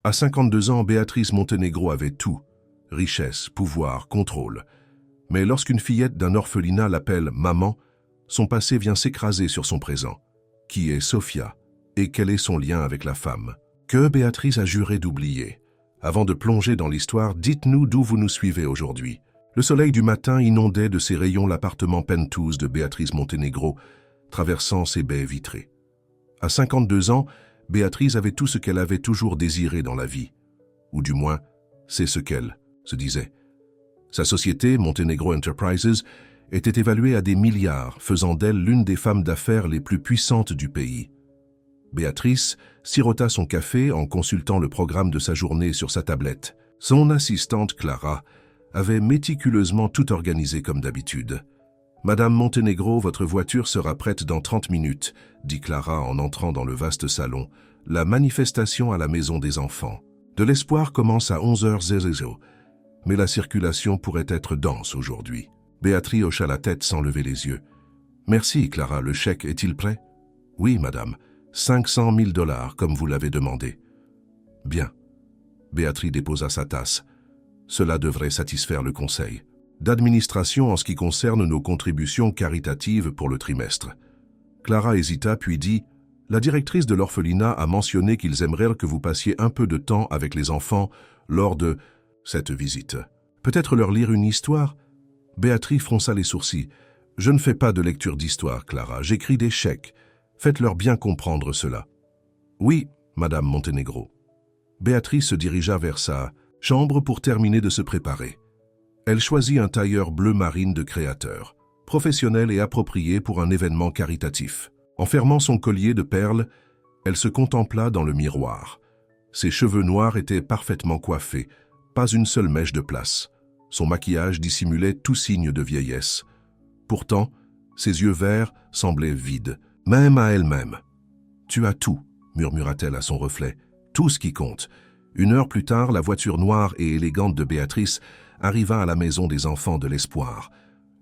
À 52 ans, Béatrice Montenegro avait tout. Richesse, pouvoir, contrôle. Mais lorsqu'une fillette d'un orphelinat l'appelle « maman », son passé vient s'écraser sur son présent. Qui est Sofia? Et quel est son lien avec la femme? Que Béatrice a juré d'oublier. Avant de plonger dans l'histoire, dites-nous d'où vous nous suivez aujourd'hui. Le soleil du matin inondait de ses rayons l'appartement penthouse de Béatrice Montenegro, traversant ses baies vitrées. À 52 ans, Béatrice avait tout ce qu'elle avait toujours désiré dans la vie. Ou du moins, c'est ce qu'elle se disait. Sa société, Montenegro Enterprises, était évaluée à des milliards, faisant d'elle l'une des femmes d'affaires les plus puissantes du pays. Béatrice sirota son café en consultant le programme de sa journée sur sa tablette. Son assistante Clara avait méticuleusement tout organisé comme d'habitude. « Madame Montenegro, votre voiture sera prête dans 30 minutes », dit Clara en entrant dans le vaste salon. « La manifestation à la maison des enfants. De l'espoir commence à 11h00, mais la circulation pourrait être dense aujourd'hui. » Béatrice hocha la tête sans lever les yeux. « Merci, Clara, le chèque est-il prêt ?»« Oui, madame. 500 000 $, comme vous l'avez demandé. »« Bien. » Béatrice déposa sa tasse. Cela devrait satisfaire le conseil d'administration en ce qui concerne nos contributions caritatives pour le trimestre. Clara hésita puis dit « La directrice de l'orphelinat a mentionné qu'ils aimeraient que vous passiez un peu de temps avec les enfants lors de cette visite. Peut-être leur lire une histoire ?» Béatrice fronça les sourcils. « Je ne fais pas de lecture d'histoire, Clara. J'écris des chèques. Faites-leur bien comprendre cela. »« Oui, Madame Montenegro. » Béatrice se dirigea vers sa chambre pour terminer de se préparer. Elle choisit un tailleur bleu marine de créateur, professionnel et approprié pour un événement caritatif. En fermant son collier de perles, elle se contempla dans le miroir. Ses cheveux noirs étaient parfaitement coiffés, pas une seule mèche de place. Son maquillage dissimulait tout signe de vieillesse. Pourtant, ses yeux verts semblaient vides, même à elle-même. « Tu as tout », murmura-t-elle à son reflet, « tout ce qui compte. » Une heure plus tard, la voiture noire et élégante de Béatrice arriva à la maison des enfants de l'Espoir.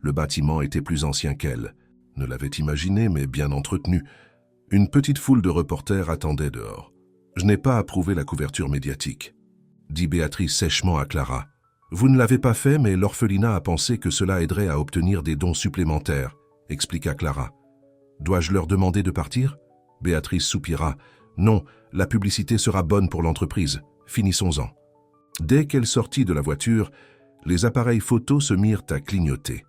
Le bâtiment était plus ancien qu'elle. Ne l'avait imaginé, mais bien entretenu. Une petite foule de reporters attendait dehors. « Je n'ai pas approuvé la couverture médiatique », dit Béatrice sèchement à Clara. « Vous ne l'avez pas fait, mais l'orphelinat a pensé que cela aiderait à obtenir des dons supplémentaires », expliqua Clara. « Dois-je leur demander de partir ?» Béatrice soupira. « Non, la publicité sera bonne pour l'entreprise. Finissons-en. » Dès qu'elle sortit de la voiture, les appareils photos se mirent à clignoter.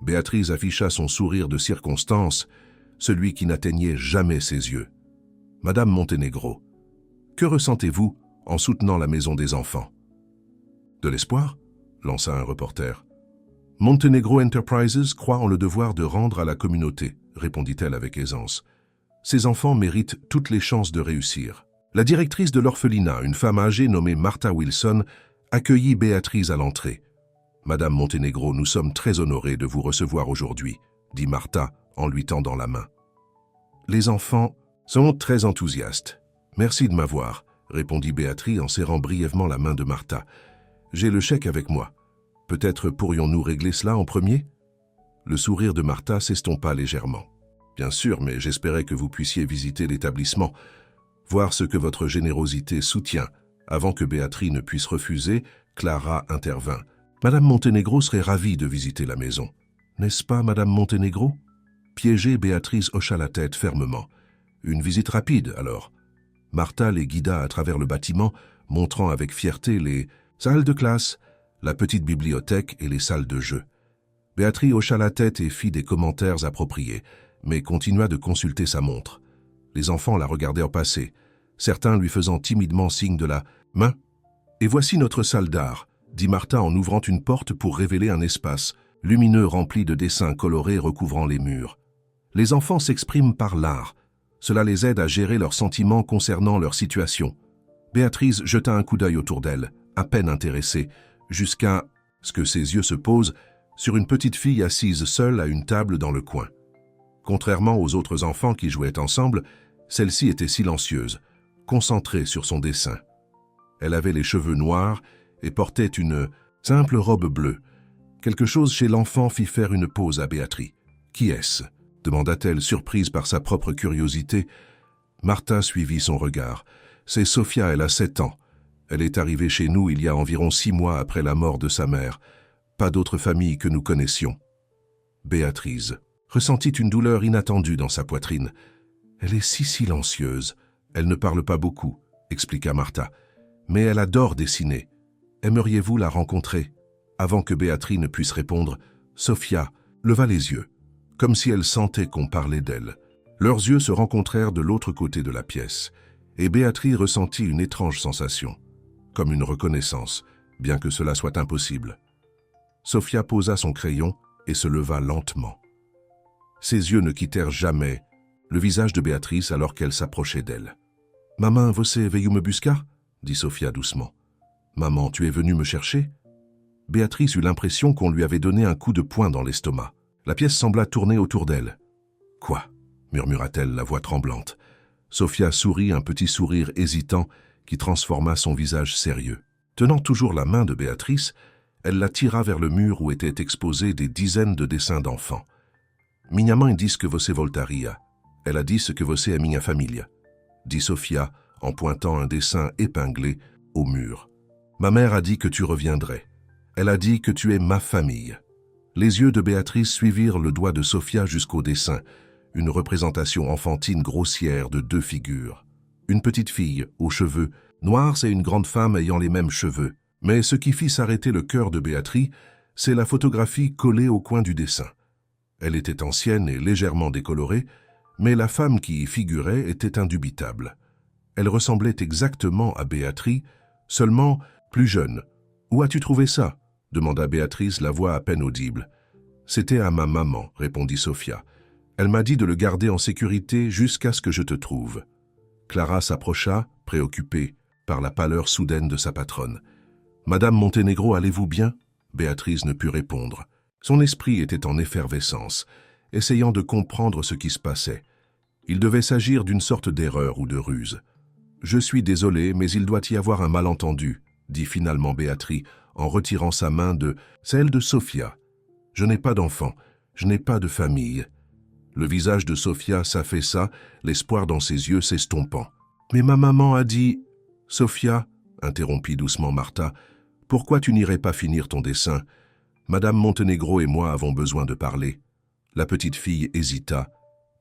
Béatrice afficha son sourire de circonstance, celui qui n'atteignait jamais ses yeux. « Madame Montenegro, que ressentez-vous en soutenant la maison des enfants ?»« De l'espoir ?» lança un reporter. « Montenegro Enterprises croit en le devoir de rendre à la communauté, » répondit-elle avec aisance. « Ces enfants méritent toutes les chances de réussir. » La directrice de l'orphelinat, une femme âgée nommée Martha Wilson, accueillit Béatrice à l'entrée. « Madame Montenegro, nous sommes très honorés de vous recevoir aujourd'hui, » dit Martha en lui tendant la main. « Les enfants sont très enthousiastes. Merci de m'avoir, » répondit Béatrice en serrant brièvement la main de Martha. « J'ai le chèque avec moi. Peut-être pourrions-nous régler cela en premier ?» Le sourire de Martha s'estompa légèrement. « Bien sûr, mais j'espérais que vous puissiez visiter l'établissement, voir ce que votre générosité soutient. » Avant que Béatrice ne puisse refuser, Clara intervint. « Madame Montenegro serait ravie de visiter la maison. N'est-ce pas, Madame Montenegro ?» Piégée, Béatrice hocha la tête fermement. « Une visite rapide, alors. » Martha les guida à travers le bâtiment, montrant avec fierté les salles de classe, la petite bibliothèque et les salles de jeu. Béatrice hocha la tête et fit des commentaires appropriés, mais continua de consulter sa montre. Les enfants la regardaient en passer, certains lui faisant timidement signe de la main. « Et voici notre salle d'art », dit Martha en ouvrant une porte pour révéler un espace lumineux rempli de dessins colorés recouvrant les murs. Les enfants s'expriment par l'art. Cela les aide à gérer leurs sentiments concernant leur situation. Béatrice jeta un coup d'œil autour d'elle, à peine intéressée, jusqu'à ce que ses yeux se posent sur une petite fille assise seule à une table dans le coin. Contrairement aux autres enfants qui jouaient ensemble, celle-ci était silencieuse, concentrée sur son dessin. Elle avait les cheveux noirs et portait une simple robe bleue. Quelque chose chez l'enfant fit faire une pause à Béatrice. « Qui est-ce » demanda-t-elle, surprise par sa propre curiosité. Martha suivit son regard. « C'est Sofia, elle a 7 ans. Elle est arrivée chez nous il y a environ 6 mois après la mort de sa mère. Pas d'autre famille que nous connaissions. Béatrice ressentit une douleur inattendue dans sa poitrine. Elle est si silencieuse. Elle ne parle pas beaucoup, expliqua Martha. Mais elle adore dessiner. Aimeriez-vous la rencontrer? Avant que Béatrice ne puisse répondre, Sophia leva les yeux, comme si elle sentait qu'on parlait d'elle. Leurs yeux se rencontrèrent de l'autre côté de la pièce, et Béatrice ressentit une étrange sensation, comme une reconnaissance, bien que cela soit impossible. Sophia posa son crayon et se leva lentement. Ses yeux ne quittèrent jamais le visage de Béatrice alors qu'elle s'approchait d'elle. « Maman, você veio me buscar ?» dit Sophia doucement. « Maman, tu es venue me chercher ?» Béatrice eut l'impression qu'on lui avait donné un coup de poing dans l'estomac. La pièce sembla tourner autour d'elle. « Quoi ?» murmura-t-elle, la voix tremblante. Sophia sourit un petit sourire hésitant qui transforma son visage sérieux. Tenant toujours la main de Béatrice, elle la tira vers le mur où étaient exposés des dizaines de dessins d'enfants. « Minha mãe diz que você voltaria. Elle a dit ce que você é minha família », dit Sophia en pointant un dessin épinglé au mur. « Ma mère a dit que tu reviendrais. Elle a dit que tu es ma famille. » Les yeux de Béatrice suivirent le doigt de Sophia jusqu'au dessin, une représentation enfantine grossière de 2 figures. Une petite fille, aux cheveux noirs et une grande femme ayant les mêmes cheveux. Mais ce qui fit s'arrêter le cœur de Béatrice, c'est la photographie collée au coin du dessin. Elle était ancienne et légèrement décolorée, mais la femme qui y figurait était indubitable. Elle ressemblait exactement à Béatrice, seulement plus jeune. « Où as-tu trouvé ça ?» demanda Béatrice, la voix à peine audible. « C'était à ma maman, » répondit Sophia. « Elle m'a dit de le garder en sécurité jusqu'à ce que je te trouve. » Clara s'approcha, préoccupée par la pâleur soudaine de sa patronne. « Madame Montenegro, allez-vous bien ?» Béatrice ne put répondre. Son esprit était en effervescence, essayant de comprendre ce qui se passait. Il devait s'agir d'une sorte d'erreur ou de ruse. « Je suis désolé, mais il doit y avoir un malentendu, » dit finalement Béatrice, en retirant sa main de celle de Sophia. « Je n'ai pas d'enfant, je n'ai pas de famille. » Le visage de Sophia s'affaissa, l'espoir dans ses yeux s'estompant. « Mais ma maman a dit... » « Sophia, » interrompit doucement Martha, « pourquoi tu n'irais pas finir ton dessin? Madame Montenegro et moi avons besoin de parler. » La petite fille hésita,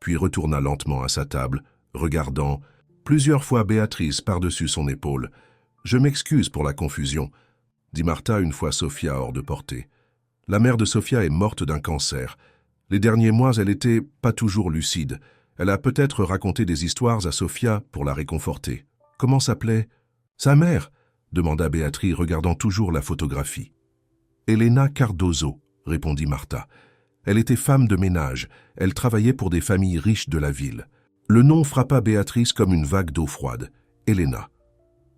puis retourna lentement à sa table, regardant plusieurs fois Béatrice par-dessus son épaule. « Je m'excuse pour la confusion, » dit Martha une fois Sophia hors de portée. « La mère de Sophia est morte d'un cancer. Les derniers mois, elle était pas toujours lucide. Elle a peut-être raconté des histoires à Sophia pour la réconforter. Comment s'appelait sa mère ?» demanda Béatrice, regardant toujours la photographie. « Elena Cardozo », répondit Martha. « Elle était femme de ménage. Elle travaillait pour des familles riches de la ville. » Le nom frappa Béatrice comme une vague d'eau froide. Elena.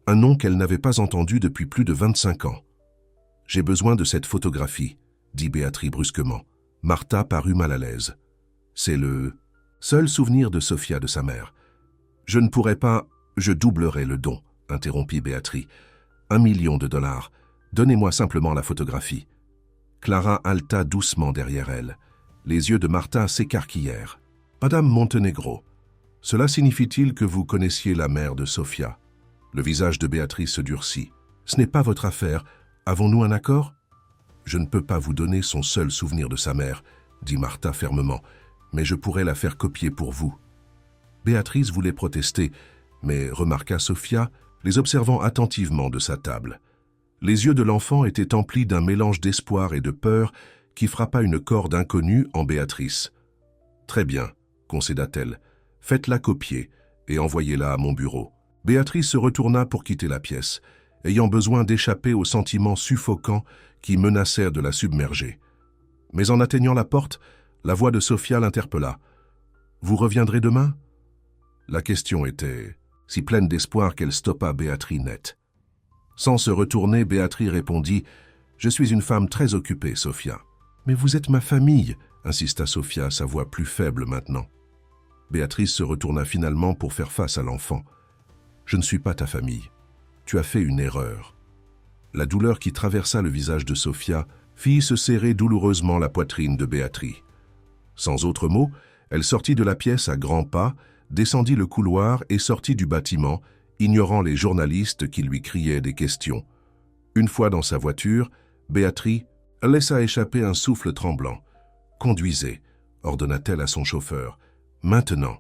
Un nom qu'elle n'avait pas entendu depuis plus de 25 ans. « J'ai besoin de cette photographie », dit Béatrice brusquement. Martha parut mal à l'aise. « C'est le seul souvenir de Sophia de sa mère. »« Je ne pourrais pas... Je doublerai le don, » interrompit Béatrice. « $1 million. Donnez-moi simplement la photographie. » Clara haleta doucement derrière elle. Les yeux de Martha s'écarquillèrent. « Madame Montenegro, cela signifie-t-il que vous connaissiez la mère de Sophia ?» Le visage de Béatrice se durcit. « Ce n'est pas votre affaire. Avons-nous un accord ?»« Je ne peux pas vous donner son seul souvenir de sa mère, » dit Martha fermement, « mais je pourrais la faire copier pour vous. » Béatrice voulait protester, mais remarqua Sophia, les observant attentivement de sa table. Les yeux de l'enfant étaient emplis d'un mélange d'espoir et de peur qui frappa une corde inconnue en Béatrice. « Très bien, » concéda-t-elle, « faites-la copier et envoyez-la à mon bureau. » Béatrice se retourna pour quitter la pièce, ayant besoin d'échapper aux sentiments suffocants qui menacèrent de la submerger. Mais en atteignant la porte, la voix de Sophia l'interpella. « Vous reviendrez demain ?» La question était si pleine d'espoir qu'elle stoppa Béatrice net. Sans se retourner, Béatrice répondit « Je suis une femme très occupée, Sophia. »« Mais vous êtes ma famille » insista Sophia, sa voix plus faible maintenant. Béatrice se retourna finalement pour faire face à l'enfant. « Je ne suis pas ta famille. Tu as fait une erreur. » La douleur qui traversa le visage de Sophia fit se serrer douloureusement la poitrine de Béatrice. Sans autre mot, elle sortit de la pièce à grands pas, descendit le couloir et sortit du bâtiment, ignorant les journalistes qui lui criaient des questions. Une fois dans sa voiture, Béatrice laissa échapper un souffle tremblant. « Conduisez », ordonna-t-elle à son chauffeur. « Maintenant ».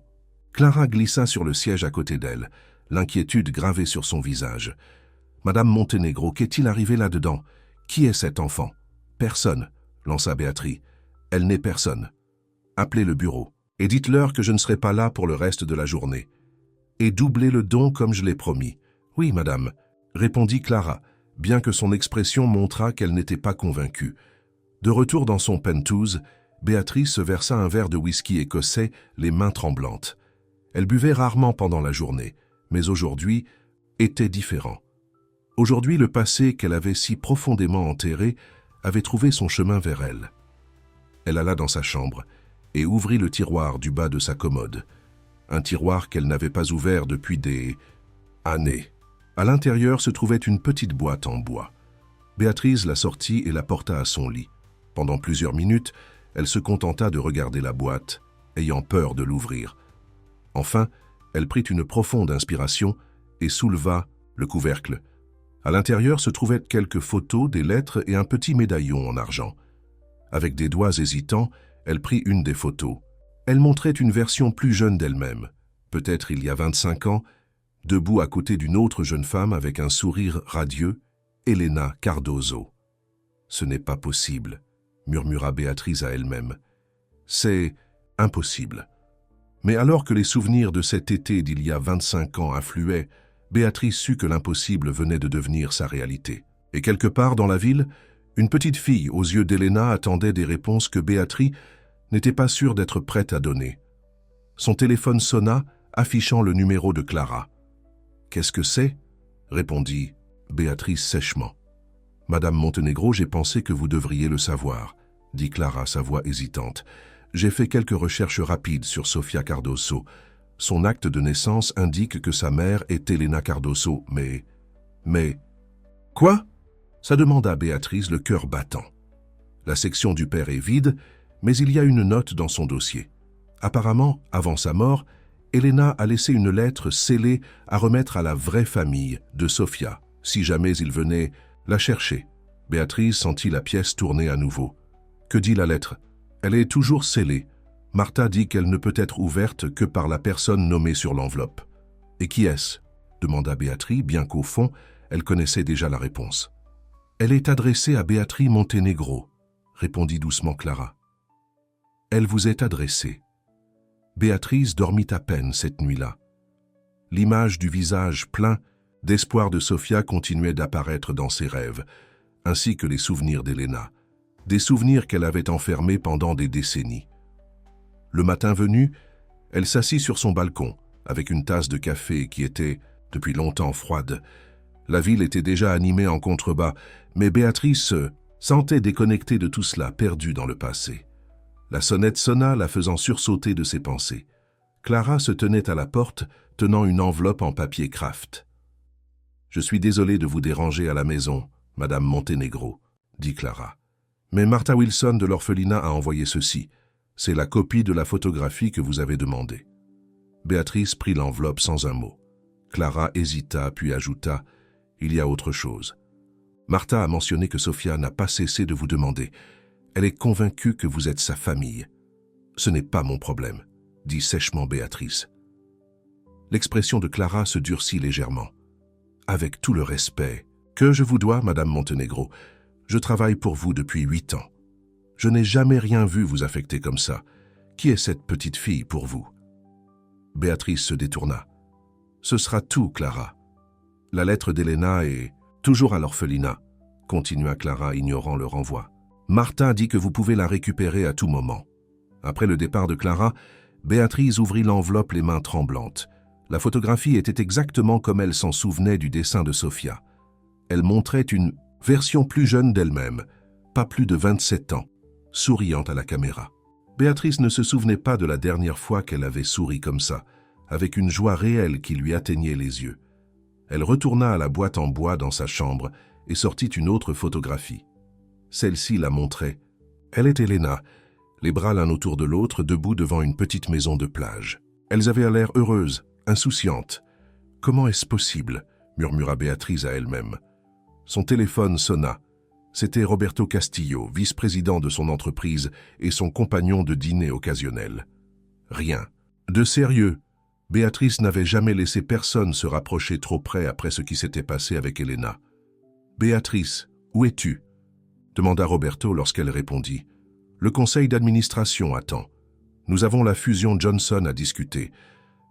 Clara glissa sur le siège à côté d'elle, l'inquiétude gravée sur son visage. « Madame Montenegro, qu'est-il arrivé là-dedans? Qui est cet enfant ?»« Personne », lança Béatrice. « Elle n'est personne. Appelez le bureau et dites-leur que je ne serai pas là pour le reste de la journée. Et doublez le don comme je l'ai promis. »« Oui, madame », répondit Clara, bien que son expression montrât qu'elle n'était pas convaincue. De retour dans son penthouse, Béatrice se versa un verre de whisky écossais, les mains tremblantes. Elle buvait rarement pendant la journée, mais aujourd'hui était différent. Aujourd'hui, le passé qu'elle avait si profondément enterré avait trouvé son chemin vers elle. Elle alla dans sa chambre et ouvrit le tiroir du bas de sa commode. Un tiroir qu'elle n'avait pas ouvert depuis des années. À l'intérieur se trouvait une petite boîte en bois. Béatrice la sortit et la porta à son lit. Pendant plusieurs minutes, elle se contenta de regarder la boîte, ayant peur de l'ouvrir. Enfin, elle prit une profonde inspiration et souleva le couvercle. À l'intérieur se trouvaient quelques photos, des lettres et un petit médaillon en argent. Avec des doigts hésitants, elle prit une des photos. Elle montrait une version plus jeune d'elle-même, peut-être il y a 25 ans, debout à côté d'une autre jeune femme avec un sourire radieux, Elena Cardoso. « Ce n'est pas possible », murmura Béatrice à elle-même. « C'est impossible. » Mais alors que les souvenirs de cet été d'il y a 25 ans affluaient, Béatrice sut que l'impossible venait de devenir sa réalité. Et quelque part dans la ville, une petite fille aux yeux d'Elena attendait des réponses que Béatrice n'était pas sûre d'être prête à donner. Son téléphone sonna, affichant le numéro de Clara. « Qu'est-ce que c'est ?» répondit Béatrice sèchement. « Madame Montenegro, j'ai pensé que vous devriez le savoir, » dit Clara, sa voix hésitante. « J'ai fait quelques recherches rapides sur Sofia Cardoso. Son acte de naissance indique que sa mère est Elena Cardoso, mais... »« Quoi ?» ça demanda Béatrice, le cœur battant. La section du père est vide, mais il y a une note dans son dossier. Apparemment, avant sa mort, Elena a laissé une lettre scellée à remettre à la vraie famille de Sofia, si jamais il venait la chercher. Béatrice sentit la pièce tourner à nouveau. Que dit la lettre? Elle est toujours scellée. Martha dit qu'elle ne peut être ouverte que par la personne nommée sur l'enveloppe. Et qui est-ce? Demanda Béatrice, bien qu'au fond, elle connaissait déjà la réponse. Elle est adressée à Béatrice Montenegro, répondit doucement Clara. Elle vous est adressée. Béatrice dormit à peine cette nuit-là. L'image du visage plein d'espoir de Sofia continuait d'apparaître dans ses rêves, ainsi que les souvenirs d'Elena, des souvenirs qu'elle avait enfermés pendant des décennies. Le matin venu, elle s'assit sur son balcon, avec une tasse de café qui était, depuis longtemps, froide. La ville était déjà animée en contrebas, mais Béatrice se sentait déconnectée de tout cela, perdue dans le passé. La sonnette sonna, la faisant sursauter de ses pensées. Clara se tenait à la porte, tenant une enveloppe en papier Kraft. « Je suis désolée de vous déranger à la maison, Madame Montenegro, » dit Clara. « Mais Martha Wilson de l'orphelinat a envoyé ceci. C'est la copie de la photographie que vous avez demandée. » Béatrice prit l'enveloppe sans un mot. Clara hésita, puis ajouta « Il y a autre chose. Martha a mentionné que Sofia n'a pas cessé de vous demander. Elle est convaincue que vous êtes sa famille. »« Ce n'est pas mon problème, » dit sèchement Béatrice. L'expression de Clara se durcit légèrement. « Avec tout le respect que je vous dois, Madame Montenegro, je travaille pour vous depuis 8 ans. Je n'ai jamais rien vu vous affecter comme ça. Qui est cette petite fille pour vous ?» Béatrice se détourna. « Ce sera tout, Clara. La lettre d'Elena est toujours à l'orphelinat, » continua Clara, ignorant le renvoi. « Martha dit que vous pouvez la récupérer à tout moment. » Après le départ de Clara, Béatrice ouvrit l'enveloppe les mains tremblantes. La photographie était exactement comme elle s'en souvenait du dessin de Sofia. Elle montrait une version plus jeune d'elle-même, pas plus de 27 ans, souriant à la caméra. Béatrice ne se souvenait pas de la dernière fois qu'elle avait souri comme ça, avec une joie réelle qui lui atteignait les yeux. Elle retourna à la boîte en bois dans sa chambre et sortit une autre photographie. Celle-ci la montrait. Elle et Elena, les bras l'un autour de l'autre, debout devant une petite maison de plage. Elles avaient l'air heureuses, insouciantes, Comment est-ce possible ?» murmura Béatrice à elle-même. Son téléphone sonna. C'était Roberto Castillo, vice-président de son entreprise et son compagnon de dîner occasionnel. Rien. De sérieux. Béatrice n'avait jamais laissé personne se rapprocher trop près après ce qui s'était passé avec Elena. « Béatrice, où es-tu » demanda Roberto lorsqu'elle répondit. « Le conseil d'administration attend. Nous avons la fusion Johnson à discuter. »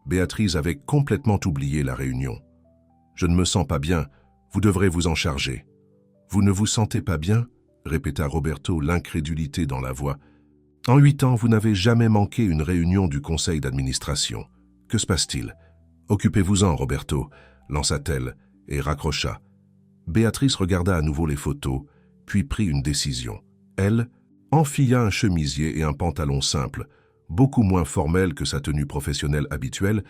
Béatrice avait complètement oublié la réunion. « Je ne me sens pas bien, vous devrez vous en charger. »« Vous ne vous sentez pas bien ?» répéta Roberto, l'incrédulité dans la voix. « En 8 ans, vous n'avez jamais manqué une réunion du conseil d'administration. Que se passe-t-il ?»« Occupez-vous-en, Roberto » lança-t-elle et raccrocha. Béatrice regarda à nouveau les photos, puis prit une décision. Elle enfila un chemisier et un pantalon simple, beaucoup moins formel que sa tenue professionnelle habituelle,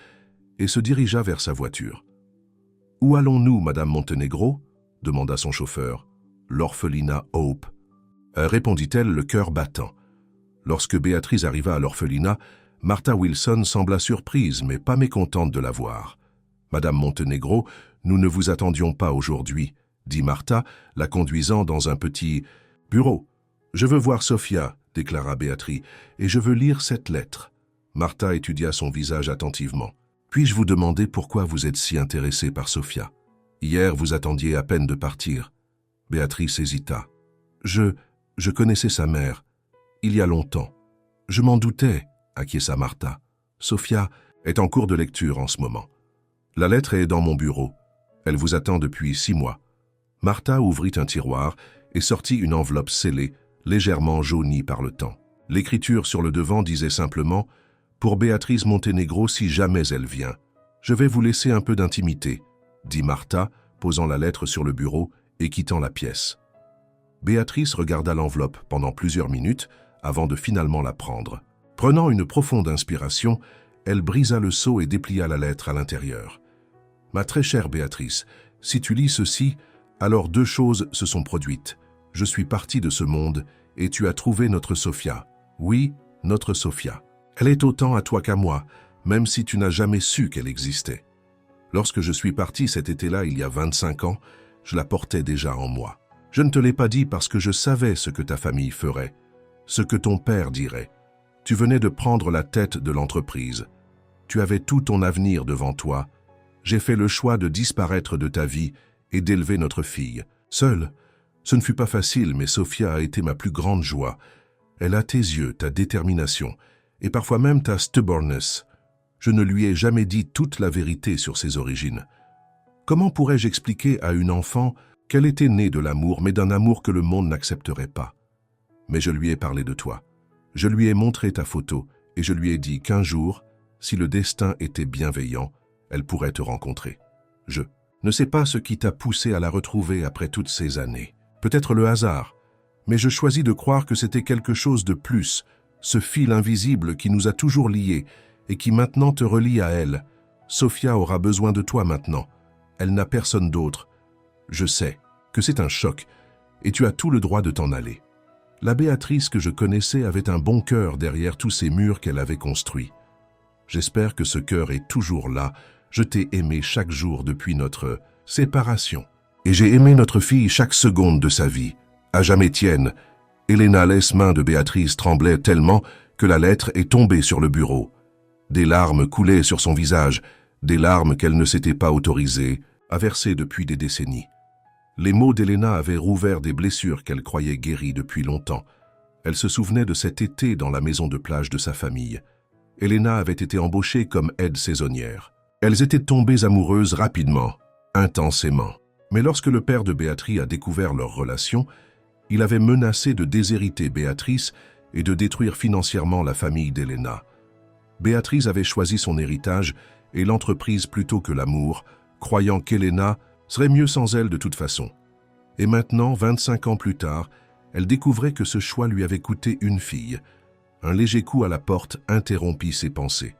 et se dirigea vers sa voiture. « Où allons-nous, Madame Montenegro ?» demanda son chauffeur. « L'orphelinat Hope. » répondit-elle, le cœur battant. Lorsque Béatrice arriva à l'orphelinat, Martha Wilson sembla surprise, mais pas mécontente de la voir. « Madame Montenegro, nous ne vous attendions pas aujourd'hui, » dit Martha, la conduisant dans un petit bureau. « Je veux voir Sophia, » déclara Béatrice, « et je veux lire cette lettre. » Martha étudia son visage attentivement. « Puis-je vous demander pourquoi vous êtes si intéressée par Sophia? Hier, vous attendiez à peine de partir. » Béatrice hésita. « Je connaissais sa mère. Il y a longtemps. Je m'en doutais, » acquiesça Martha. « Sophia est en cours de lecture en ce moment. La lettre est dans mon bureau. Elle vous attend depuis 6 mois. » Martha ouvrit un tiroir et sortit une enveloppe scellée, légèrement jaunie par le temps. L'écriture sur le devant disait simplement « Pour Béatrice Montenegro si jamais elle vient. Je vais vous laisser un peu d'intimité », dit Martha, posant la lettre sur le bureau et quittant la pièce. Béatrice regarda l'enveloppe pendant plusieurs minutes avant de finalement la prendre. Prenant une profonde inspiration, elle brisa le sceau et déplia la lettre à l'intérieur. « Ma très chère Béatrice, si tu lis ceci, alors 2 choses se sont produites. Je suis parti de ce monde et tu as trouvé notre Sophia. Oui, notre Sophia. Elle est autant à toi qu'à moi, même si tu n'as jamais su qu'elle existait. Lorsque je suis parti cet été-là, il y a 25 ans, je la portais déjà en moi. Je ne te l'ai pas dit parce que je savais ce que ta famille ferait, ce que ton père dirait. Tu venais de prendre la tête de l'entreprise. Tu avais tout ton avenir devant toi. J'ai fait le choix de disparaître de ta vie et d'élever notre fille. Seule, ce ne fut pas facile, mais Sophia a été ma plus grande joie. Elle a tes yeux, ta détermination, et parfois même ta stubbornness. Je ne lui ai jamais dit toute la vérité sur ses origines. Comment pourrais-je expliquer à une enfant qu'elle était née de l'amour, mais d'un amour que le monde n'accepterait pas? Mais je lui ai parlé de toi. Je lui ai montré ta photo, et je lui ai dit qu'un jour, si le destin était bienveillant, elle pourrait te rencontrer. Je ne sais pas ce qui t'a poussé à la retrouver après toutes ces années. Peut-être le hasard, mais je choisis de croire que c'était quelque chose de plus, ce fil invisible qui nous a toujours liés et qui maintenant te relie à elle. Sophia aura besoin de toi maintenant. Elle n'a personne d'autre. Je sais que c'est un choc et tu as tout le droit de t'en aller. La Béatrice que je connaissais avait un bon cœur derrière tous ces murs qu'elle avait construits. J'espère que ce cœur est toujours là. Je t'ai aimé chaque jour depuis notre séparation. Et j'ai aimé notre fille chaque seconde de sa vie. À jamais tienne. Elena, les mains de Béatrice tremblaient tellement que la lettre est tombée sur le bureau. Des larmes coulaient sur son visage, des larmes qu'elle ne s'était pas autorisée à verser depuis des décennies. Les mots d'Elena avaient rouvert des blessures qu'elle croyait guéries depuis longtemps. Elle se souvenait de cet été dans la maison de plage de sa famille. Elena avait été embauchée comme aide saisonnière. Elles étaient tombées amoureuses rapidement, intensément. Mais lorsque le père de Béatrice a découvert leur relation, il avait menacé de déshériter Béatrice et de détruire financièrement la famille d'Elena. Béatrice avait choisi son héritage et l'entreprise plutôt que l'amour, croyant qu'Elena serait mieux sans elle de toute façon. Et maintenant, 25 ans plus tard, elle découvrait que ce choix lui avait coûté une fille. Un léger coup à la porte interrompit ses pensées.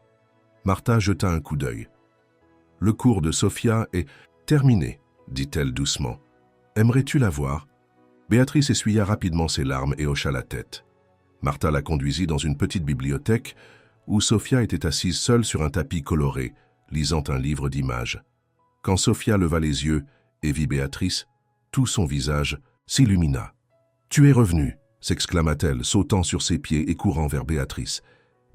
Martha jeta un coup d'œil. « Le cours de Sophia est terminé, » dit-elle doucement. « Aimerais-tu la voir ?» Béatrice essuya rapidement ses larmes et hocha la tête. Martha la conduisit dans une petite bibliothèque où Sophia était assise seule sur un tapis coloré, lisant un livre d'images. Quand Sophia leva les yeux et vit Béatrice, tout son visage s'illumina. « Tu es revenue !» s'exclama-t-elle, sautant sur ses pieds et courant vers Béatrice.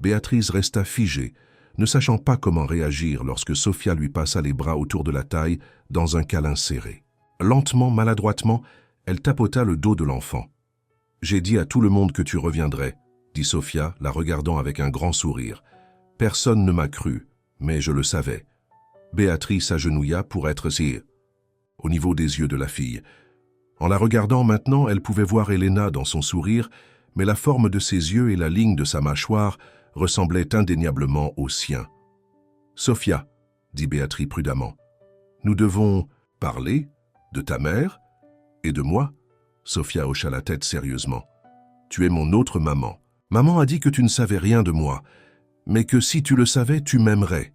Béatrice resta figée, ne sachant pas comment réagir lorsque Sophia lui passa les bras autour de la taille dans un câlin serré. Lentement, maladroitement, elle tapota le dos de l'enfant. « J'ai dit à tout le monde que tu reviendrais », dit Sophia, la regardant avec un grand sourire. « Personne ne m'a cru, mais je le savais. » Béatrice s'agenouilla pour être au niveau des yeux de la fille. En la regardant maintenant, elle pouvait voir Elena dans son sourire, mais la forme de ses yeux et la ligne de sa mâchoire ressemblaient indéniablement aux siens. « Sophia, » dit Béatrice prudemment, « nous devons parler de ta mère et de moi ?» Sophia hocha la tête sérieusement. « Tu es mon autre maman. Maman a dit que tu ne savais rien de moi, mais que si tu le savais, tu m'aimerais. »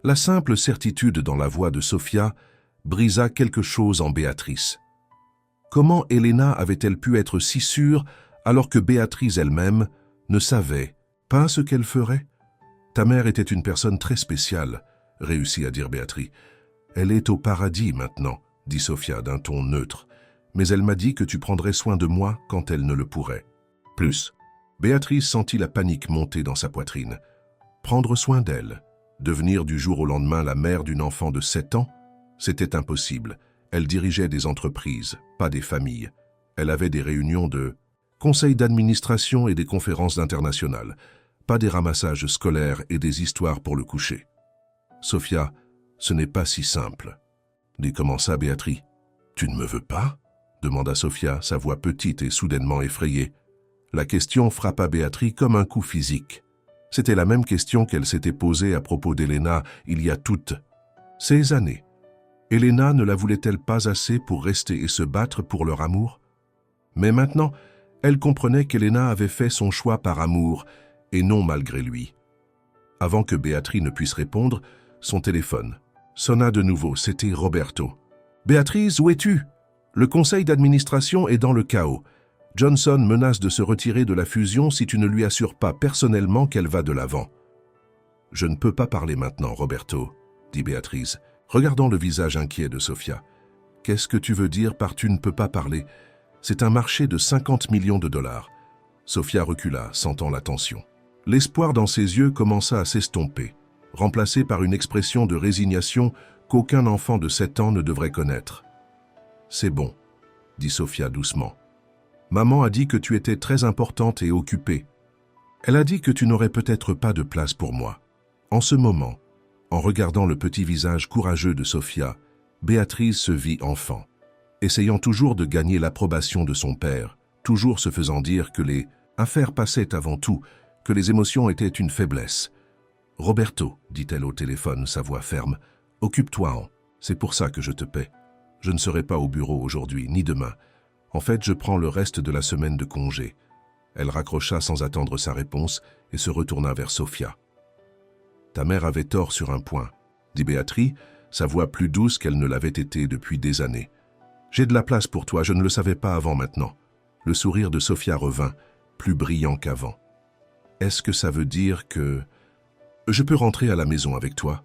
La simple certitude dans la voix de Sophia brisa quelque chose en Béatrice. Comment Elena avait-elle pu être si sûre alors que Béatrice elle-même ne savait pas ce qu'elle ferait? « Ta mère était une personne très spéciale, » réussit à dire Béatrice. « Elle est au paradis maintenant, » dit Sophia d'un ton neutre. « Mais elle m'a dit que tu prendrais soin de moi quand elle ne le pourrait. » Plus. Béatrice sentit la panique monter dans sa poitrine. Prendre soin d'elle, devenir du jour au lendemain la mère d'une enfant de 7 ans, c'était impossible. Elle dirigeait des entreprises, pas des familles. Elle avait des réunions de conseils d'administration et des conférences internationales, pas des ramassages scolaires et des histoires pour le coucher. « Sophia, ce n'est pas si simple. » décommença Béatrice. « Tu ne me veux pas ?» demanda Sophia, sa voix petite et soudainement effrayée. La question frappa Béatrice comme un coup physique. C'était la même question qu'elle s'était posée à propos d'Elena il y a toutes ces années. Elena ne la voulait-elle pas assez pour rester et se battre pour leur amour? Mais maintenant, elle comprenait qu'Elena avait fait son choix par amour et non malgré lui. Avant que Béatrice ne puisse répondre, son téléphone sonna de nouveau. C'était Roberto. « Béatrice, où es-tu? Le conseil d'administration est dans le chaos. Johnson menace de se retirer de la fusion si tu ne lui assures pas personnellement qu'elle va de l'avant. »« Je ne peux pas parler maintenant, Roberto, » dit Béatrice, regardant le visage inquiet de Sophia. « Qu'est-ce que tu veux dire par « tu ne peux pas parler » ? C'est un marché de 50 millions de dollars. » Sophia recula, sentant la tension. L'espoir dans ses yeux commença à s'estomper, remplacé par une expression de résignation qu'aucun enfant de 7 ans ne devrait connaître. « C'est bon, » dit Sophia doucement. « Maman a dit que tu étais très importante et occupée. Elle a dit que tu n'aurais peut-être pas de place pour moi. » En ce moment, en regardant le petit visage courageux de Sophia, Béatrice se vit enfant, essayant toujours de gagner l'approbation de son père, toujours se faisant dire que les affaires passaient avant tout, que les émotions étaient une faiblesse. « Roberto, » dit-elle au téléphone, sa voix ferme, « occupe-toi-en, c'est pour ça que je te paie. Je ne serai pas au bureau aujourd'hui, ni demain. En fait, je prends le reste de la semaine de congé. » Elle raccrocha sans attendre sa réponse et se retourna vers Sophia. « Ta mère avait tort sur un point, » dit Béatrice, sa voix plus douce qu'elle ne l'avait été depuis des années. « J'ai de la place pour toi, je ne le savais pas avant maintenant. » Le sourire de Sophia revint, plus brillant qu'avant. « Est-ce que ça veut dire que... je peux rentrer à la maison avec toi ?»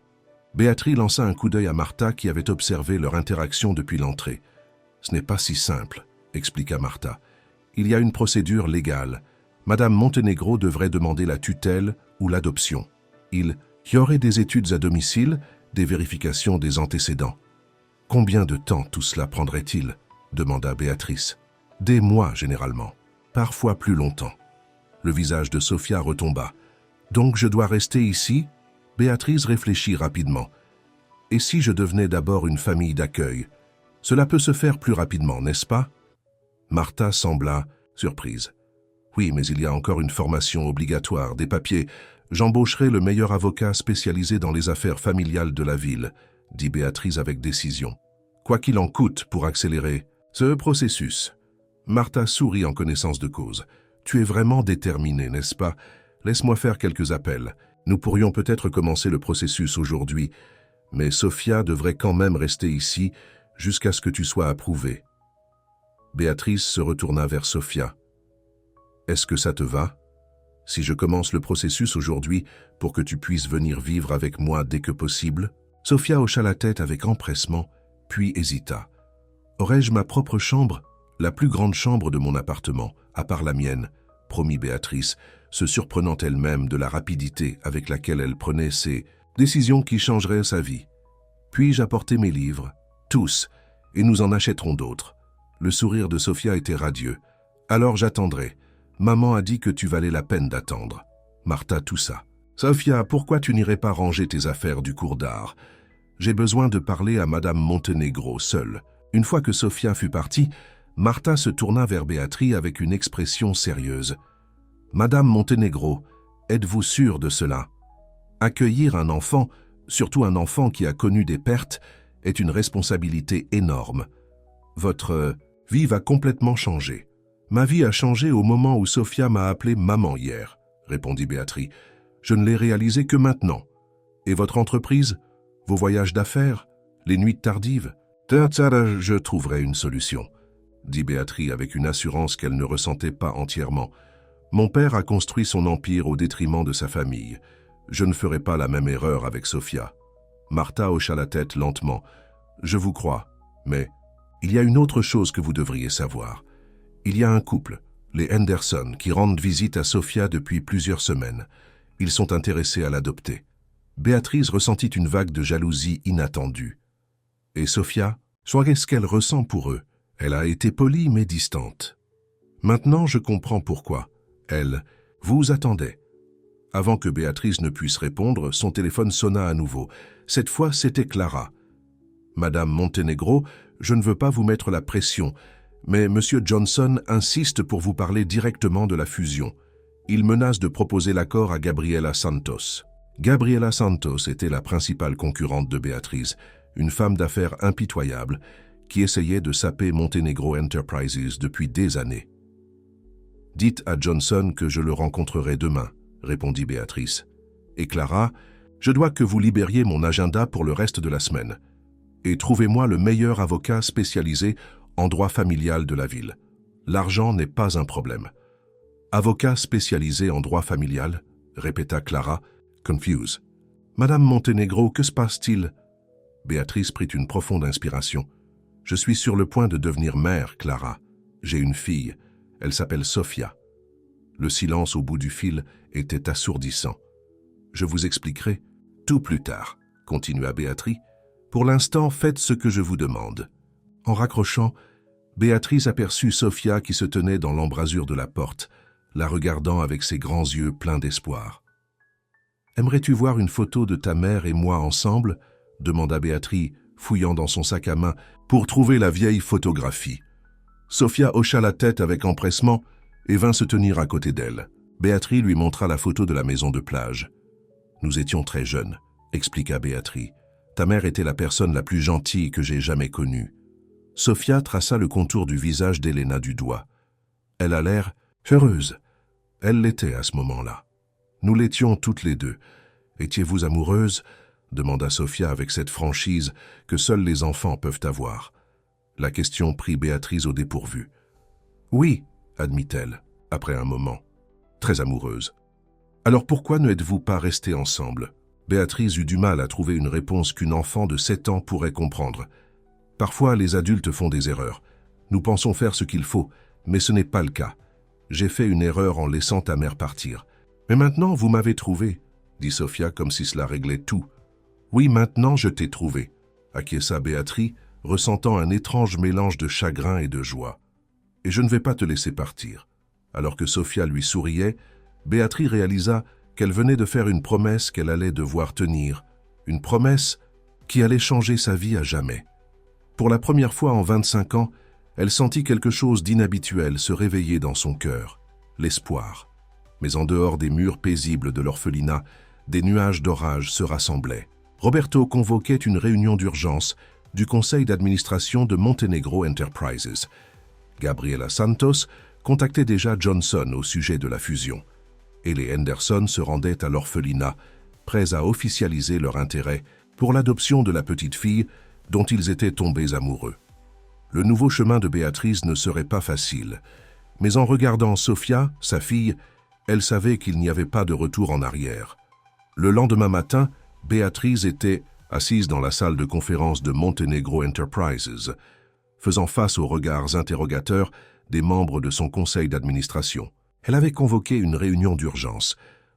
Béatrice lança un coup d'œil à Martha qui avait observé leur interaction depuis l'entrée. « Ce n'est pas si simple, » expliqua Martha. « Il y a une procédure légale. Madame Montenegro devrait demander la tutelle ou l'adoption. Il y aurait des études à domicile, des vérifications des antécédents. » « Combien de temps tout cela prendrait-il » demanda Béatrice. « Des mois, généralement. Parfois plus longtemps. » Le visage de Sophia retomba. « Donc je dois rester ici ?» Béatrice réfléchit rapidement. « Et si je devenais d'abord une famille d'accueil? Cela peut se faire plus rapidement, n'est-ce pas ?» Martha sembla surprise. « Oui, mais il y a encore une formation obligatoire, des papiers. J'embaucherai le meilleur avocat spécialisé dans les affaires familiales de la ville, » dit Béatrice avec décision. « Quoi qu'il en coûte pour accélérer ce processus. » Martha sourit en connaissance de cause. « Tu es vraiment déterminée, n'est-ce pas? Laisse-moi faire quelques appels. Nous pourrions peut-être commencer le processus aujourd'hui, mais Sophia devrait quand même rester ici jusqu'à ce que tu sois approuvée. » Béatrice se retourna vers Sophia. « Est-ce que ça te va? Si je commence le processus aujourd'hui pour que tu puisses venir vivre avec moi dès que possible ?» Sofia hocha la tête avec empressement, puis hésita. Aurais-je ma propre chambre, la plus grande chambre de mon appartement, à part la mienne, promit Béatrice, se surprenant elle-même de la rapidité avec laquelle elle prenait ces décisions qui changeraient sa vie. Puis-je apporter mes livres, tous, et nous en achèterons d'autres. Le sourire de Sofia était radieux. Alors j'attendrai. Maman a dit que tu valais la peine d'attendre. Martha toussa. Sofia, pourquoi tu n'irais pas ranger tes affaires du cours d'art? J'ai besoin de parler à Madame Montenegro seule. Une fois que Sofia fut partie, Martha se tourna vers Béatrice avec une expression sérieuse. Madame Montenegro, êtes-vous sûre de cela? Accueillir un enfant, surtout un enfant qui a connu des pertes, est une responsabilité énorme. Votre vie va complètement changer. Ma vie a changé au moment où Sofia m'a appelé maman hier, répondit Béatrice. Je ne l'ai réalisé que maintenant. Et votre entreprise? Vos voyages d'affaires? Les nuits tardives? Je trouverai une solution, dit Béatrice avec une assurance qu'elle ne ressentait pas entièrement. Mon père a construit son empire au détriment de sa famille. Je ne ferai pas la même erreur avec Sofia. Martha hocha la tête lentement. Je vous crois, mais il y a une autre chose que vous devriez savoir. Il y a un couple, les Henderson, qui rendent visite à Sofia depuis plusieurs semaines. Ils sont intéressés à l'adopter. Béatrice ressentit une vague de jalousie inattendue. Et Sofia, qu'est-ce qu'elle ressent pour eux? Elle a été polie mais distante. Maintenant, je comprends pourquoi. Elle vous attendait. Avant que Béatrice ne puisse répondre, son téléphone sonna à nouveau. Cette fois, c'était Clara. Madame Montenegro, je ne veux pas vous mettre la pression, mais Monsieur Johnson insiste pour vous parler directement de la fusion. Il menace de proposer l'accord à Gabriela Santos. Gabriela Santos était la principale concurrente de Béatrice, une femme d'affaires impitoyable qui essayait de saper Montenegro Enterprises depuis des années. « Dites à Johnson que je le rencontrerai demain, » répondit Béatrice. « Et Clara, je dois que vous libériez mon agenda pour le reste de la semaine. Et trouvez-moi le meilleur avocat spécialisé en droit familial de la ville. L'argent n'est pas un problème. » « Avocat spécialisé en droit familial ?» répéta Clara, confuse. « Madame Montenegro, que se passe-t-il » Béatrice prit une profonde inspiration. « Je suis sur le point de devenir mère, Clara. J'ai une fille. Elle s'appelle Sofia. » Le silence au bout du fil était assourdissant. « Je vous expliquerai tout plus tard, » continua Béatrice. « Pour l'instant, faites ce que je vous demande. » En raccrochant, Béatrice aperçut Sofia qui se tenait dans l'embrasure de la porte, la regardant avec ses grands yeux pleins d'espoir. « Aimerais-tu voir une photo de ta mère et moi ensemble ?» demanda Béatrice, fouillant dans son sac à main pour trouver la vieille photographie. Sofia hocha la tête avec empressement et vint se tenir à côté d'elle. Béatrice lui montra la photo de la maison de plage. « Nous étions très jeunes, » expliqua Béatrice. « Ta mère était la personne la plus gentille que j'ai jamais connue. » Sofia traça le contour du visage d'Elena du doigt. « Elle a l'air heureuse. » Elle l'était à ce moment-là. Nous l'étions toutes les deux. « Étiez-vous amoureuse ?» demanda Sofia avec cette franchise que seuls les enfants peuvent avoir. La question prit Béatrice au dépourvu. « Oui, » admit-elle, après un moment. « Très amoureuse. »« Alors pourquoi ne êtes-vous pas restés ensemble ?» Béatrice eut du mal à trouver une réponse qu'une enfant de 7 ans pourrait comprendre. Parfois, les adultes font des erreurs. Nous pensons faire ce qu'il faut, mais ce n'est pas le cas. J'ai fait une erreur en laissant ta mère partir. Mais maintenant, vous m'avez trouvé, dit Sofia comme si cela réglait tout. Oui, maintenant je t'ai trouvé, acquiesça Béatrice, ressentant un étrange mélange de chagrin et de joie. Et je ne vais pas te laisser partir. Alors que Sofia lui souriait, Béatrice réalisa qu'elle venait de faire une promesse qu'elle allait devoir tenir, une promesse qui allait changer sa vie à jamais. Pour la première fois en 25 ans, elle sentit quelque chose d'inhabituel se réveiller dans son cœur, l'espoir. Mais en dehors des murs paisibles de l'orphelinat, des nuages d'orage se rassemblaient. Roberto convoquait une réunion d'urgence du conseil d'administration de Montenegro Enterprises. Gabriela Santos contactait déjà Johnson au sujet de la fusion, et les Henderson se rendaient à l'orphelinat, prêts à officialiser leur intérêt pour l'adoption de la petite fille dont ils étaient tombés amoureux. Le nouveau chemin de Béatrice ne serait pas facile, mais en regardant Sofia, sa fille, elle savait qu'il n'y avait pas de retour en arrière. Le lendemain matin, Béatrice était assise dans la salle de conférence de Montenegro Enterprises, faisant face aux regards interrogateurs des membres de son conseil d'administration. Elle avait convoqué une réunion d'urgence,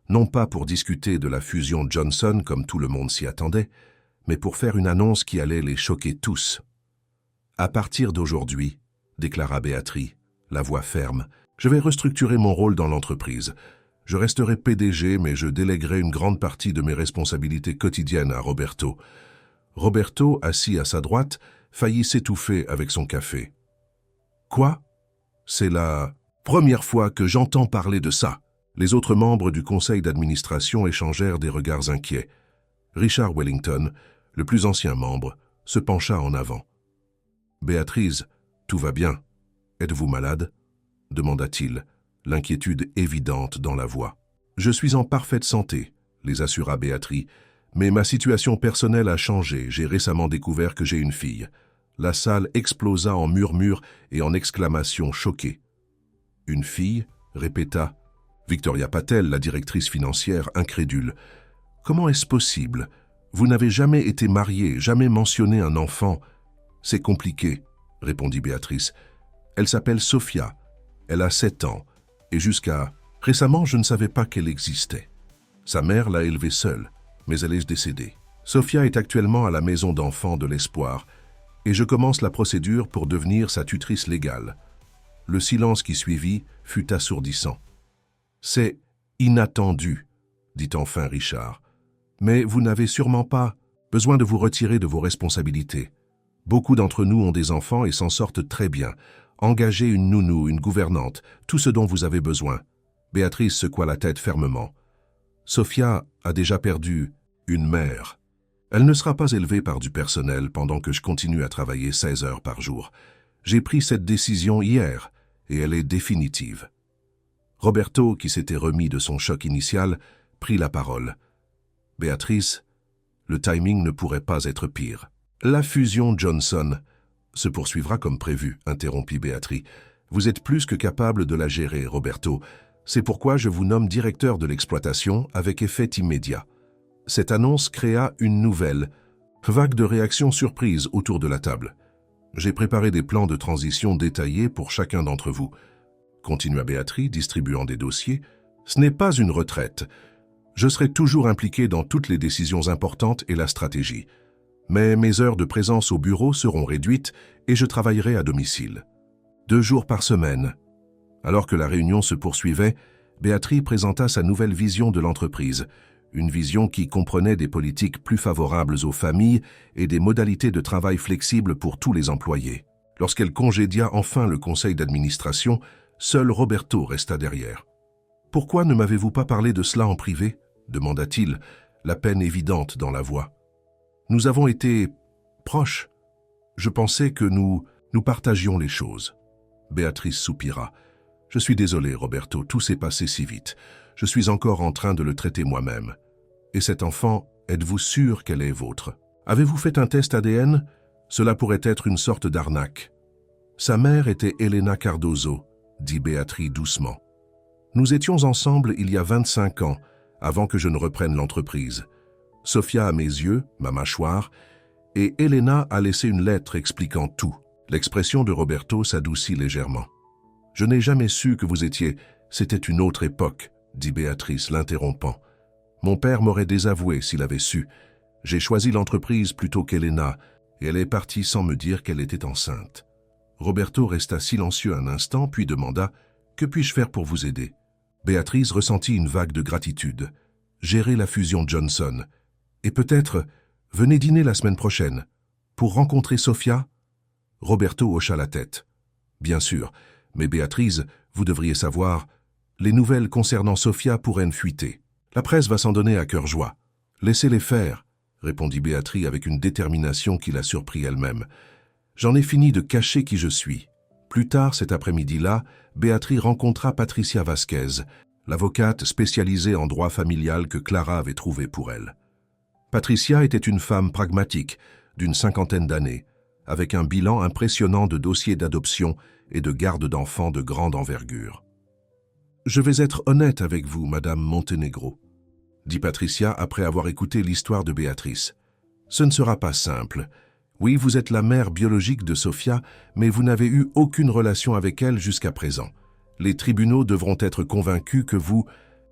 non pas pour discuter de la fusion Johnson comme tout le monde s'y attendait, mais pour faire une annonce qui allait les choquer tous. « À partir d'aujourd'hui, déclara Béatrice, la voix ferme, je vais restructurer mon rôle dans l'entreprise. Je resterai PDG, mais je délèguerai une grande partie de mes responsabilités quotidiennes à Roberto. » Roberto, assis à sa droite, faillit s'étouffer avec son café. « Quoi ? C'est la première fois que j'entends parler de ça. » Les autres membres du conseil d'administration échangèrent des regards inquiets. Richard Wellington, le plus ancien membre, se pencha en avant. « Béatrice, tout va bien. Êtes-vous malade ?» demanda-t-il, l'inquiétude évidente dans la voix. « Je suis en parfaite santé, » les assura Béatrice, « mais ma situation personnelle a changé. J'ai récemment découvert que j'ai une fille. » La salle explosa en murmures et en exclamations choquées. « Une fille ?» répéta Victoria Patel, la directrice financière, incrédule. « Comment est-ce possible? Vous n'avez jamais été marié, jamais mentionné un enfant. »« C'est compliqué, » répondit Béatrice. « Elle s'appelle Sophia. Elle a 7 ans. Et jusqu'à récemment, je ne savais pas qu'elle existait. Sa mère l'a élevée seule, mais elle est décédée. Sophia est actuellement à la maison d'enfants de l'Espoir, et je commence la procédure pour devenir sa tutrice légale. » Le silence qui suivit fut assourdissant. « C'est inattendu, » dit enfin Richard. « Mais vous n'avez sûrement pas besoin de vous retirer de vos responsabilités. Beaucoup d'entre nous ont des enfants et s'en sortent très bien. Engagez une nounou, une gouvernante, tout ce dont vous avez besoin. » Béatrice secoua la tête fermement. « Sophia a déjà perdu une mère. Elle ne sera pas élevée par du personnel pendant que je continue à travailler 16 heures par jour. J'ai pris cette décision hier, et elle est définitive. » Roberto, qui s'était remis de son choc initial, prit la parole. « Béatrice, le timing ne pourrait pas être pire. La fusion Johnson se poursuivra comme prévu, » interrompit Béatrice. « Vous êtes plus que capable de la gérer, Roberto. C'est pourquoi je vous nomme directeur de l'exploitation avec effet immédiat. » Cette annonce créa une nouvelle vague de réactions surprises autour de la table. « J'ai préparé des plans de transition détaillés pour chacun d'entre vous. » Continua Béatrice, distribuant des dossiers. « Ce n'est pas une retraite. Je serai toujours impliqué dans toutes les décisions importantes et la stratégie. Mais mes heures de présence au bureau seront réduites et je travaillerai à domicile. 2 jours par semaine. » Alors que la réunion se poursuivait, Béatrice présenta sa nouvelle vision de l'entreprise, une vision qui comprenait des politiques plus favorables aux familles et des modalités de travail flexibles pour tous les employés. Lorsqu'elle congédia enfin le conseil d'administration, seul Roberto resta derrière. « Pourquoi ne m'avez-vous pas parlé de cela en privé ?» demanda-t-il, la peine évidente dans la voix. « Nous avons été proches. Je pensais que nous partagions les choses. » Béatrice soupira. « Je suis désolé, Roberto, tout s'est passé si vite. Je suis encore en train de le traiter moi-même. Et cet enfant, êtes-vous sûr qu'elle est vôtre? Avez-vous fait un test ADN? Cela pourrait être une sorte d'arnaque. » Sa mère était Elena Cardozo, dit Béatrice doucement. Nous étions ensemble il y a 25 ans, avant que je ne reprenne l'entreprise. Sophia à mes yeux, ma mâchoire, et Elena a laissé une lettre expliquant tout. L'expression de Roberto s'adoucit légèrement. Je n'ai jamais su que vous étiez... C'était une autre époque, dit Béatrice, l'interrompant. Mon père m'aurait désavoué s'il avait su. J'ai choisi l'entreprise plutôt qu'Elena, et elle est partie sans me dire qu'elle était enceinte. Roberto resta silencieux un instant, puis demanda « Que puis-je faire pour vous aider ?» Béatrice ressentit une vague de gratitude. Gérer la fusion Johnson. Et peut-être, venez dîner la semaine prochaine. Pour rencontrer Sophia? Roberto hocha la tête. Bien sûr, mais Béatrice, vous devriez savoir, les nouvelles concernant Sophia pourraient me fuiter. La presse va s'en donner à cœur joie. Laissez-les faire, répondit Béatrice avec une détermination qui la surprit elle-même. J'en ai fini de cacher qui je suis. Plus tard cet après-midi-là, Béatrice rencontra Patricia Vasquez, l'avocate spécialisée en droit familial que Clara avait trouvée pour elle. Patricia était une femme pragmatique, d'une 50aine d'années, avec un bilan impressionnant de dossiers d'adoption et de garde d'enfants de grande envergure. « Je vais être honnête avec vous, Madame Montenegro, » dit Patricia après avoir écouté l'histoire de Béatrice. « Ce ne sera pas simple. Oui, vous êtes la mère biologique de Sofia, mais vous n'avez eu aucune relation avec elle jusqu'à présent. Les tribunaux devront être convaincus que vous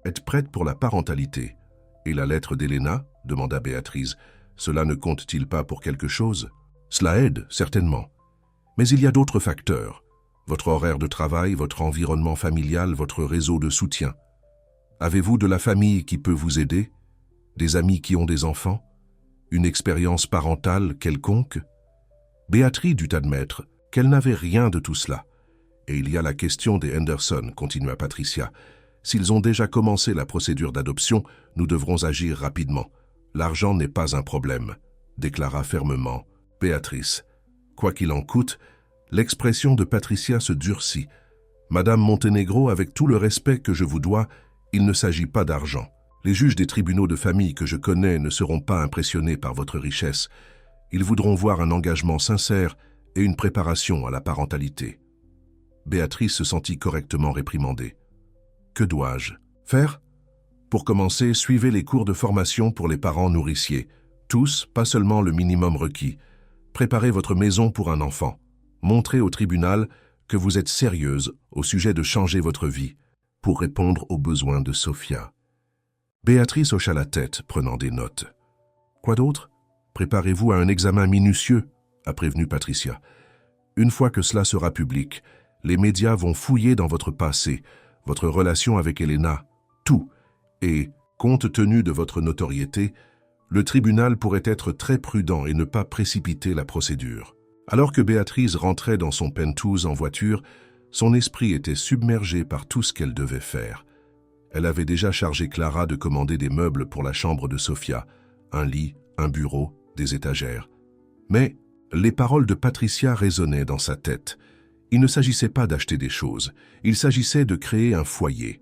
êtes prête pour la parentalité. Et la lettre d'Elena demanda Béatrice. Cela ne compte-t-il pas pour quelque chose? Cela aide, certainement. Mais il y a d'autres facteurs. Votre horaire de travail, votre environnement familial, votre réseau de soutien. Avez-vous de la famille qui peut vous aider? Des amis qui ont des enfants? Une expérience parentale quelconque? Béatrice dut admettre qu'elle n'avait rien de tout cela. Et il y a la question des Henderson, continua Patricia. S'ils ont déjà commencé la procédure d'adoption, nous devrons agir rapidement. L'argent n'est pas un problème, déclara fermement Béatrice. Quoi qu'il en coûte, l'expression de Patricia se durcit. Madame Montenegro, avec tout le respect que je vous dois, il ne s'agit pas d'argent. Les juges des tribunaux de famille que je connais ne seront pas impressionnés par votre richesse. Ils voudront voir un engagement sincère et une préparation à la parentalité. Béatrice se sentit correctement réprimandée. Que dois-je faire? Pour commencer, suivez les cours de formation pour les parents nourriciers. Tous, pas seulement le minimum requis. Préparez votre maison pour un enfant. Montrez au tribunal que vous êtes sérieuse au sujet de changer votre vie pour répondre aux besoins de Sofia. Béatrice hocha la tête, prenant des notes. Quoi d'autre? Préparez-vous à un examen minutieux, a prévenu Patricia. Une fois que cela sera public, les médias vont fouiller dans votre passé, votre relation avec Elena, tout. Et, compte tenu de votre notoriété, le tribunal pourrait être très prudent et ne pas précipiter la procédure. Alors que Béatrice rentrait dans son penthouse en voiture, son esprit était submergé par tout ce qu'elle devait faire. Elle avait déjà chargé Clara de commander des meubles pour la chambre de Sofia, un lit, un bureau, des étagères. Mais les paroles de Patricia résonnaient dans sa tête. Il ne s'agissait pas d'acheter des choses, il s'agissait de créer un foyer.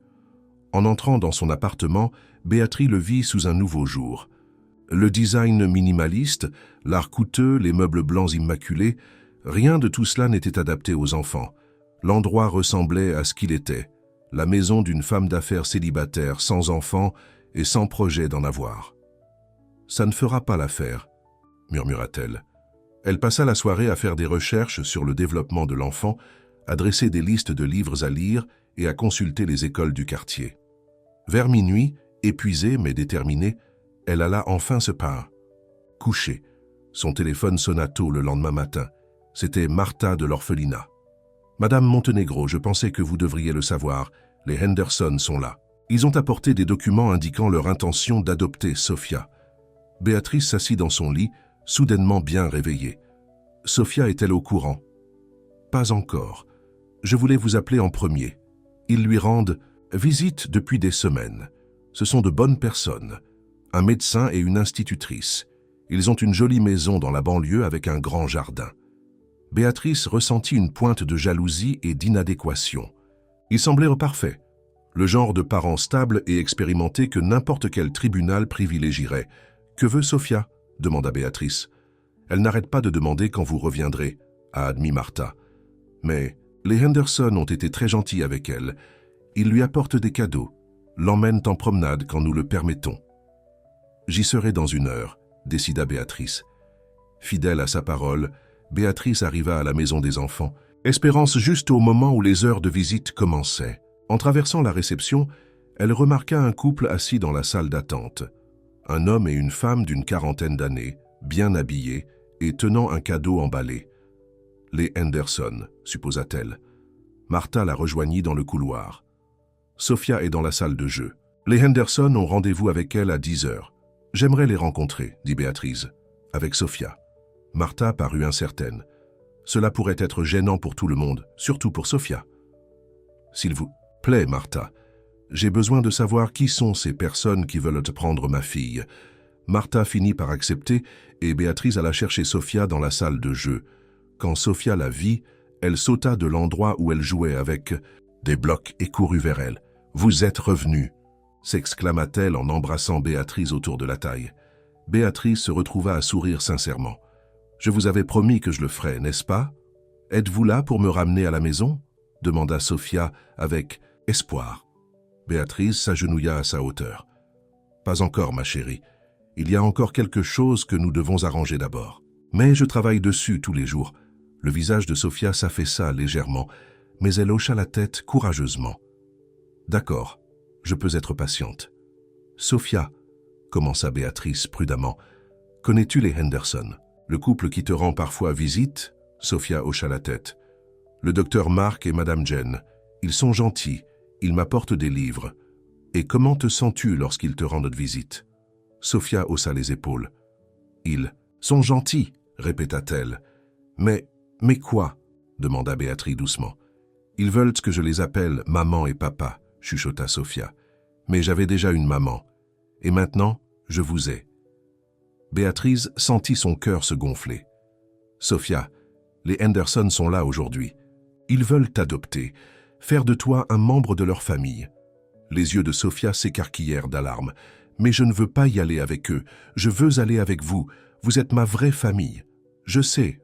En entrant dans son appartement, Béatrice le vit sous un nouveau jour. Le design minimaliste, l'art coûteux, les meubles blancs immaculés, rien de tout cela n'était adapté aux enfants. L'endroit ressemblait à ce qu'il était, la maison d'une femme d'affaires célibataire, sans enfants et sans projet d'en avoir. « Ça ne fera pas l'affaire », murmura-t-elle. Elle passa la soirée à faire des recherches sur le développement de l'enfant, à dresser des listes de livres à lire et à consulter les écoles du quartier. Vers minuit, épuisée mais déterminée, elle alla enfin se coucher. Son téléphone sonna tôt le lendemain matin. C'était Martha de l'orphelinat. « Madame Montenegro, je pensais que vous devriez le savoir. Les Henderson sont là. Ils ont apporté des documents indiquant leur intention d'adopter Sofia. » Béatrice s'assit dans son lit, soudainement bien réveillée. Sofia est-elle au courant? Pas encore. Je voulais vous appeler en premier. Ils lui rendent visite depuis des semaines. Ce sont de bonnes personnes. Un médecin et une institutrice. Ils ont une jolie maison dans la banlieue avec un grand jardin. Béatrice ressentit une pointe de jalousie et d'inadéquation. Il semblait parfait, le genre de parent stable et expérimenté que n'importe quel tribunal privilégierait. « Que veut Sofia ?» demanda Béatrice. « Elle n'arrête pas de demander quand vous reviendrez », a admis Martha. Mais les Henderson ont été très gentils avec elle. Ils lui apportent des cadeaux, l'emmènent en promenade quand nous le permettons. « J'y serai dans 1 heure », décida Béatrice. Fidèle à sa parole, Béatrice arriva à la maison des enfants, espérance juste au moment où les heures de visite commençaient. En traversant la réception, elle remarqua un couple assis dans la salle d'attente. Un homme et une femme d'une 40aine d'années, bien habillés et tenant un cadeau emballé. Les Henderson, supposa-t-elle. Martha la rejoignit dans le couloir. Sofia est dans la salle de jeu. Les Henderson ont rendez-vous avec elle à 10 heures. J'aimerais les rencontrer, dit Béatrice, avec Sofia. Martha parut incertaine. Cela pourrait être gênant pour tout le monde, surtout pour Sofia. S'il vous plaît, Martha, j'ai besoin de savoir qui sont ces personnes qui veulent prendre ma fille. Martha finit par accepter et Béatrice alla chercher Sofia dans la salle de jeu. Quand Sofia la vit, elle sauta de l'endroit où elle jouait avec des blocs et courut vers elle. « Vous êtes revenue !» s'exclama-t-elle en embrassant Béatrice autour de la taille. Béatrice se retrouva à sourire sincèrement. « Je vous avais promis que je le ferais, n'est-ce pas? Êtes-vous là pour me ramener à la maison ?» demanda Sofia avec espoir. Béatrice s'agenouilla à sa hauteur. « Pas encore, ma chérie. Il y a encore quelque chose que nous devons arranger d'abord. Mais je travaille dessus tous les jours. Le visage de Sophia s'affaissa légèrement, mais elle hocha la tête courageusement. D'accord, je peux être patiente. Sophia, commença Béatrice prudemment, connais-tu les Henderson? Le couple qui te rend parfois visite? Sophia hocha la tête. Le docteur Mark et Madame Jane, ils sont gentils, ils m'apportent des livres. Et comment te sens-tu lorsqu'ils te rendent visite? Sophia haussa les épaules. Ils sont gentils, répéta-t-elle. Mais quoi? Demanda Béatrice doucement. Ils veulent que je les appelle maman et papa, chuchota Sophia. Mais j'avais déjà une maman. Et maintenant, je vous ai. Béatrice sentit son cœur se gonfler. Sophia, les Henderson sont là aujourd'hui. Ils veulent t'adopter, faire de toi un membre de leur famille. Les yeux de Sophia s'écarquillèrent d'alarme. Mais je ne veux pas y aller avec eux. Je veux aller avec vous. Vous êtes ma vraie famille. Je sais,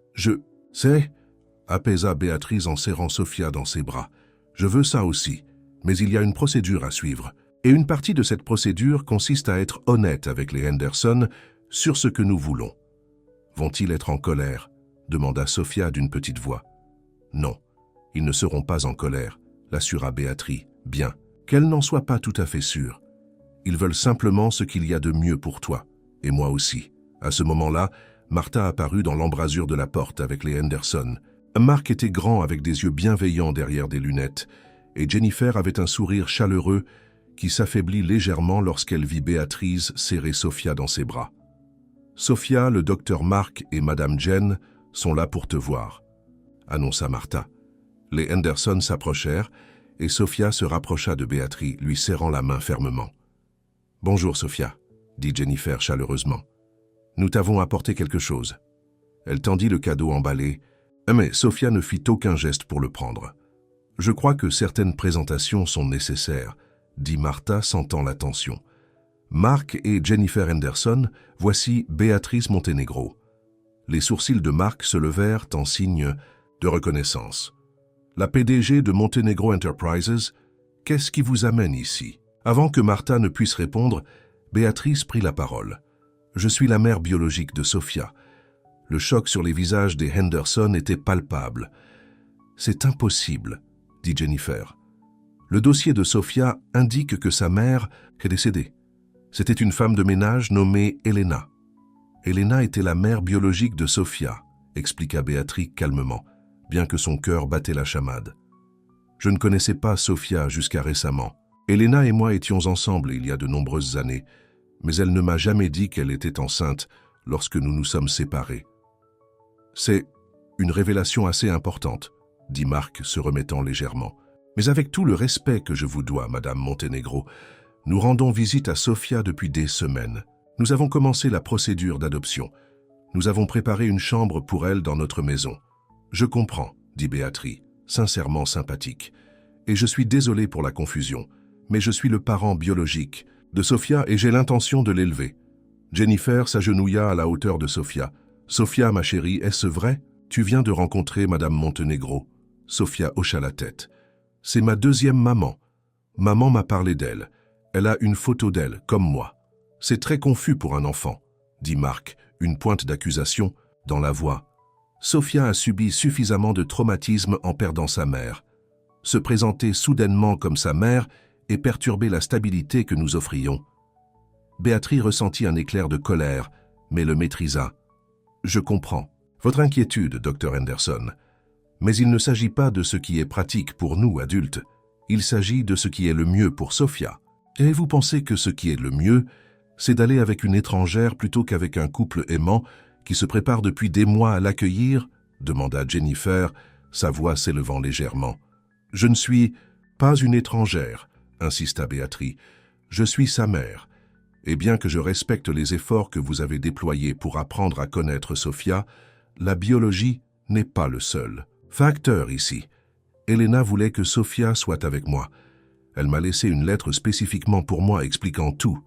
apaisa Béatrice en serrant Sophia dans ses bras. Je veux ça aussi, mais il y a une procédure à suivre. Et une partie de cette procédure consiste à être honnête avec les Henderson sur ce que nous voulons. Vont-ils être en colère? Demanda Sophia d'une petite voix. Non, ils ne seront pas en colère, l'assura Béatrice. Bien, qu'elle n'en soit pas tout à fait sûre. Ils veulent simplement ce qu'il y a de mieux pour toi, et moi aussi. À ce moment-là, Martha apparut dans l'embrasure de la porte avec les Henderson. Mark était grand avec des yeux bienveillants derrière des lunettes, et Jennifer avait un sourire chaleureux qui s'affaiblit légèrement lorsqu'elle vit Béatrice serrer Sophia dans ses bras. Sophia, le docteur Mark et Madame Jane sont là pour te voir, annonça Martha. Les Henderson s'approchèrent, et Sophia se rapprocha de Béatrice, lui serrant la main fermement. « Bonjour, Sophia, » dit Jennifer chaleureusement. « Nous t'avons apporté quelque chose. » Elle tendit le cadeau emballé, mais Sophia ne fit aucun geste pour le prendre. « Je crois que certaines présentations sont nécessaires, » dit Martha sentant la tension. « Mark et Jennifer Henderson, voici Béatrice Montenegro. » Les sourcils de Mark se levèrent en signe de reconnaissance. « La PDG de Montenegro Enterprises, qu'est-ce qui vous amène ici ?» Avant que Martha ne puisse répondre, Béatrice prit la parole. « Je suis la mère biologique de Sophia. » Le choc sur les visages des Henderson était palpable. « C'est impossible, » dit Jennifer. « Le dossier de Sophia indique que sa mère est décédée. C'était une femme de ménage nommée Elena. Elena était la mère biologique de Sophia, » expliqua Béatrice calmement, bien que son cœur battait la chamade. « Je ne connaissais pas Sophia jusqu'à récemment. Elena et moi étions ensemble il y a de nombreuses années, mais elle ne m'a jamais dit qu'elle était enceinte lorsque nous nous sommes séparés. C'est une révélation assez importante, dit Mark se remettant légèrement. Mais avec tout le respect que je vous dois, Madame Montenegro, nous rendons visite à Sophia depuis des semaines. Nous avons commencé la procédure d'adoption. Nous avons préparé une chambre pour elle dans notre maison. Je comprends, dit Béatrice, sincèrement sympathique. Et je suis désolé pour la confusion. Mais je suis le parent biologique de Sophia et j'ai l'intention de l'élever. Jennifer s'agenouilla à la hauteur de Sophia. « Sophia, ma chérie, est-ce vrai? Tu viens de rencontrer Madame Montenegro. » Sophia hocha la tête. « C'est ma deuxième maman. Maman m'a parlé d'elle. Elle a une photo d'elle, comme moi. C'est très confus pour un enfant, » dit Mark, une pointe d'accusation dans la voix. Sophia a subi suffisamment de traumatisme en perdant sa mère. Se présenter soudainement comme sa mère et perturber la stabilité que nous offrions. Béatrice ressentit un éclair de colère, mais le maîtrisa. « Je comprends. Votre inquiétude, Dr. Henderson. Mais il ne s'agit pas de ce qui est pratique pour nous, adultes. Il s'agit de ce qui est le mieux pour Sophia. Et vous pensez que ce qui est le mieux, c'est d'aller avec une étrangère plutôt qu'avec un couple aimant qui se prépare depuis des mois à l'accueillir ?» demanda Jennifer, sa voix s'élevant légèrement. « Je ne suis pas une étrangère, » insista Béatrice. « Je suis sa mère. Et bien que je respecte les efforts que vous avez déployés pour apprendre à connaître Sophia, la biologie n'est pas le seul facteur ici. Elena voulait que Sophia soit avec moi. Elle m'a laissé une lettre spécifiquement pour moi expliquant tout. »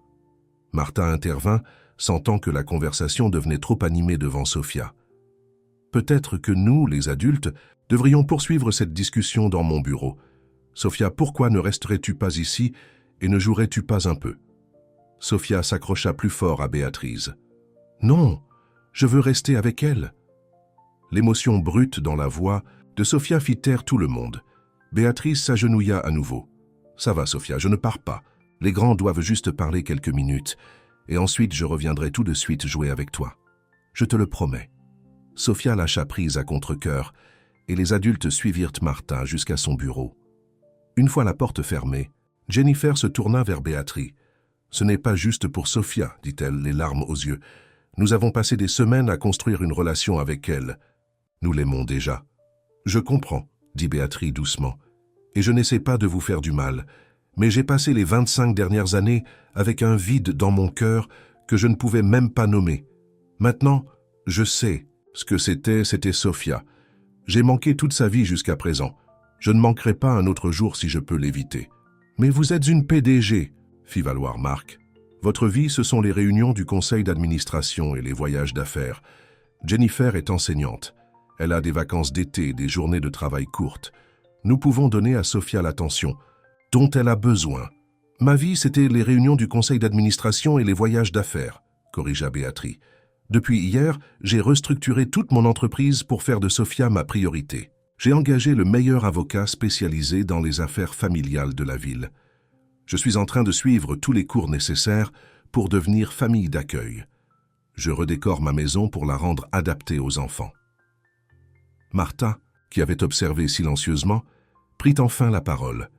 Martha intervint, sentant que la conversation devenait trop animée devant Sophia. « Peut-être que nous, les adultes, devrions poursuivre cette discussion dans mon bureau. Sophia, pourquoi ne resterais-tu pas ici et ne jouerais-tu pas un peu ?» Sophia s'accrocha plus fort à Béatrice. « Non, je veux rester avec elle. » L'émotion brute dans la voix de Sophia fit taire tout le monde. Béatrice s'agenouilla à nouveau. « Ça va, Sophia, je ne pars pas. Les grands doivent juste parler quelques minutes, et ensuite je reviendrai tout de suite jouer avec toi. Je te le promets. » Sophia lâcha prise à contre-cœur, et les adultes suivirent Martha jusqu'à son bureau. Une fois la porte fermée, Jennifer se tourna vers Béatrice. « Ce n'est pas juste pour Sophia, dit-elle, les larmes aux yeux. Nous avons passé des semaines à construire une relation avec elle. Nous l'aimons déjà. »« Je comprends, » dit Béatrice doucement, « et je n'essaie pas de vous faire du mal, mais j'ai passé les 25 dernières années avec un vide dans mon cœur que je ne pouvais même pas nommer. Maintenant, je sais ce que c'était Sophia. J'ai manqué toute sa vie jusqu'à présent. Je ne manquerai pas un autre jour si je peux l'éviter. »« Mais vous êtes une PDG, » fit valoir Marc. « Votre vie, ce sont les réunions du conseil d'administration et les voyages d'affaires. Jennifer est enseignante. Elle a des vacances d'été, des journées de travail courtes. Nous pouvons donner à Sophia l'attention dont elle a besoin. »« Ma vie, c'était les réunions du conseil d'administration et les voyages d'affaires, » corrigea Béatrice. « Depuis hier, j'ai restructuré toute mon entreprise pour faire de Sophia ma priorité. J'ai engagé le meilleur avocat spécialisé dans les affaires familiales de la ville. Je suis en train de suivre tous les cours nécessaires pour devenir famille d'accueil. Je redécore ma maison pour la rendre adaptée aux enfants. » Martha, qui avait observé silencieusement, prit enfin la parole.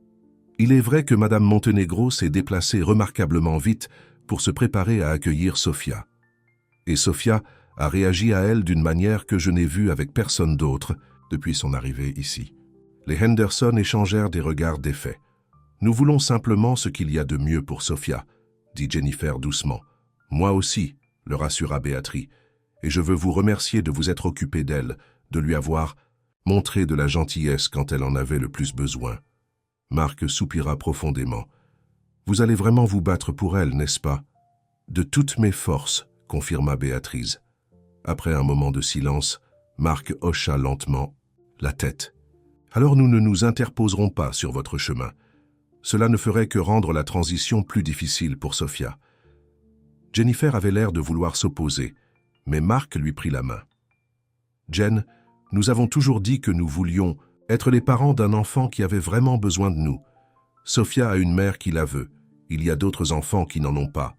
« Il est vrai que Madame Montenegro s'est déplacée remarquablement vite pour se préparer à accueillir Sophia. Et Sophia a réagi à elle d'une manière que je n'ai vue avec personne d'autre depuis son arrivée ici. » Les Henderson échangèrent des regards défaits. « Nous voulons simplement ce qu'il y a de mieux pour Sophia, » dit Jennifer doucement. « Moi aussi, » le rassura Béatrice, « et je veux vous remercier de vous être occupé d'elle, de lui avoir montré de la gentillesse quand elle en avait le plus besoin. » Marc soupira profondément. « Vous allez vraiment vous battre pour elle, n'est-ce pas ? » « De toutes mes forces, » confirma Béatrice. Après un moment de silence, Marc hocha lentement la tête. « Alors nous ne nous interposerons pas sur votre chemin. Cela ne ferait que rendre la transition plus difficile pour Sophia. » Jennifer avait l'air de vouloir s'opposer, mais Marc lui prit la main. « Jen, nous avons toujours dit que nous voulions être les parents d'un enfant qui avait vraiment besoin de nous. Sophia a une mère qui la veut. Il y a d'autres enfants qui n'en ont pas. »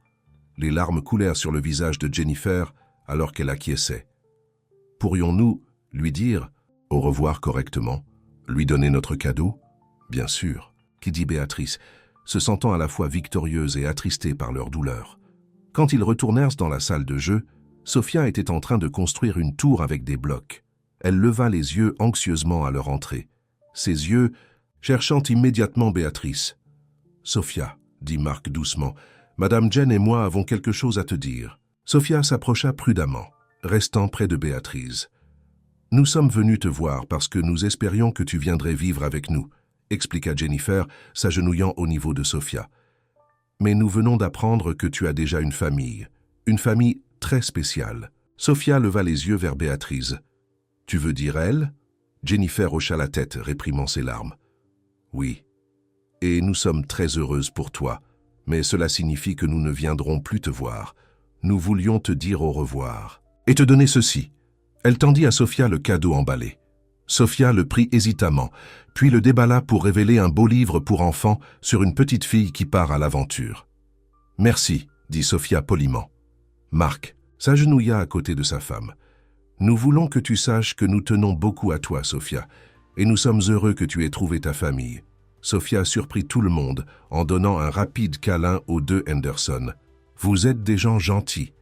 Les larmes coulèrent sur le visage de Jennifer alors qu'elle acquiesçait. « Pourrions-nous lui dire au revoir correctement, lui donner notre cadeau ? » ?»« Bien sûr, » dit Béatrice, se sentant à la fois victorieuse et attristée par leur douleur. Quand ils retournèrent dans la salle de jeu, Sophia était en train de construire une tour avec des blocs. Elle leva les yeux anxieusement à leur entrée, ses yeux cherchant immédiatement Béatrice. « Sophia, » dit Marc doucement, « Madame Jen et moi avons quelque chose à te dire. » Sophia s'approcha prudemment, restant près de Béatrice. « Nous sommes venus te voir parce que nous espérions que tu viendrais vivre avec nous, » expliqua Jennifer, s'agenouillant au niveau de Sophia. « Mais nous venons d'apprendre que tu as déjà une famille très spéciale. » Sophia leva les yeux vers Béatrice. « Tu veux dire elle ?» Jennifer hocha la tête, réprimant ses larmes. « Oui. Et nous sommes très heureuses pour toi, mais cela signifie que nous ne viendrons plus te voir. Nous voulions te dire au revoir. Et te donner ceci. » Elle tendit à Sophia le cadeau emballé. Sophia le prit hésitamment, puis le déballa pour révéler un beau livre pour enfants sur une petite fille qui part à l'aventure. « Merci, » dit Sophia poliment. Marc s'agenouilla à côté de sa femme. « Nous voulons que tu saches que nous tenons beaucoup à toi, Sophia, et nous sommes heureux que tu aies trouvé ta famille. » Sophia surprit tout le monde en donnant un rapide câlin aux deux Henderson. « Vous êtes des gens gentils.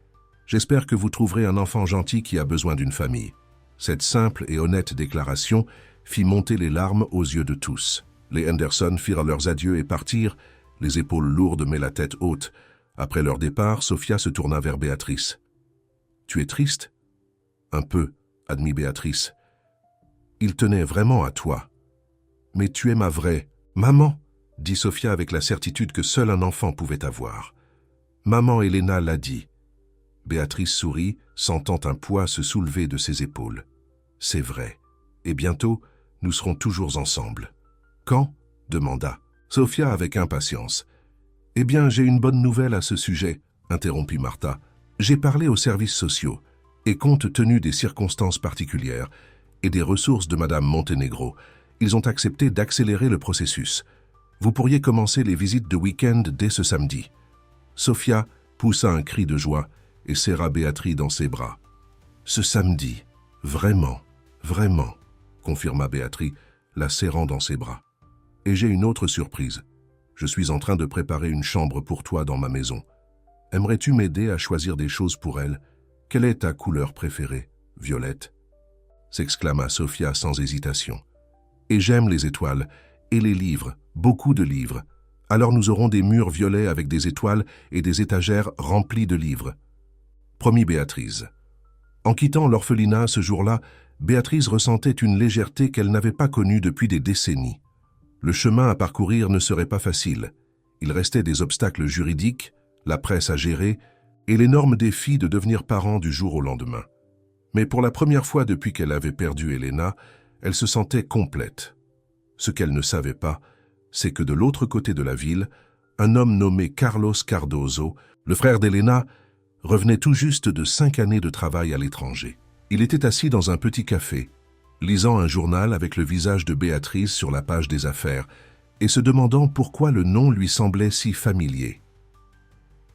J'espère que vous trouverez un enfant gentil qui a besoin d'une famille. » Cette simple et honnête déclaration fit monter les larmes aux yeux de tous. Les Henderson firent leurs adieux et partirent, les épaules lourdes mais la tête haute. Après leur départ, Sophia se tourna vers Béatrice. « Tu es triste ?»« Un peu, » admit Béatrice. « Il tenait vraiment à toi. Mais tu es ma vraie maman, » dit Sophia avec la certitude que seul un enfant pouvait avoir. « Maman Elena l'a dit. » Béatrice sourit, sentant un poids se soulever de ses épaules. « C'est vrai. Et bientôt, nous serons toujours ensemble. »« Quand ?» demanda Sophia avec impatience. Eh bien, j'ai une bonne nouvelle à ce sujet, interrompit Martha. J'ai parlé aux services sociaux, et compte tenu des circonstances particulières et des ressources de Madame Montenegro, ils ont accepté d'accélérer le processus. Vous pourriez commencer les visites de week-end dès ce samedi. Sofia poussa un cri de joie et serra Béatrice dans ses bras. Ce samedi, vraiment, vraiment, confirma Béatrice, la serrant dans ses bras. Et j'ai une autre surprise. Je suis en train de préparer une chambre pour toi dans ma maison. Aimerais-tu m'aider à choisir des choses pour elle? Quelle est ta couleur préférée, Violette? S'exclama Sofia sans hésitation. Et j'aime les étoiles, et les livres, beaucoup de livres. Alors nous aurons des murs violets avec des étoiles et des étagères remplies de livres. Promit Béatrice. En quittant l'orphelinat ce jour-là, Béatrice ressentait une légèreté qu'elle n'avait pas connue depuis des décennies. Le chemin à parcourir ne serait pas facile. Il restait des obstacles juridiques, la presse à gérer et l'énorme défi de devenir parent du jour au lendemain. Mais pour la première fois depuis qu'elle avait perdu Elena, elle se sentait complète. Ce qu'elle ne savait pas, c'est que de l'autre côté de la ville, un homme nommé Carlos Cardoso, le frère d'Elena, revenait tout juste de 5 années de travail à l'étranger. Il était assis dans un petit café, lisant un journal avec le visage de Béatrice sur la page des affaires et se demandant pourquoi le nom lui semblait si familier.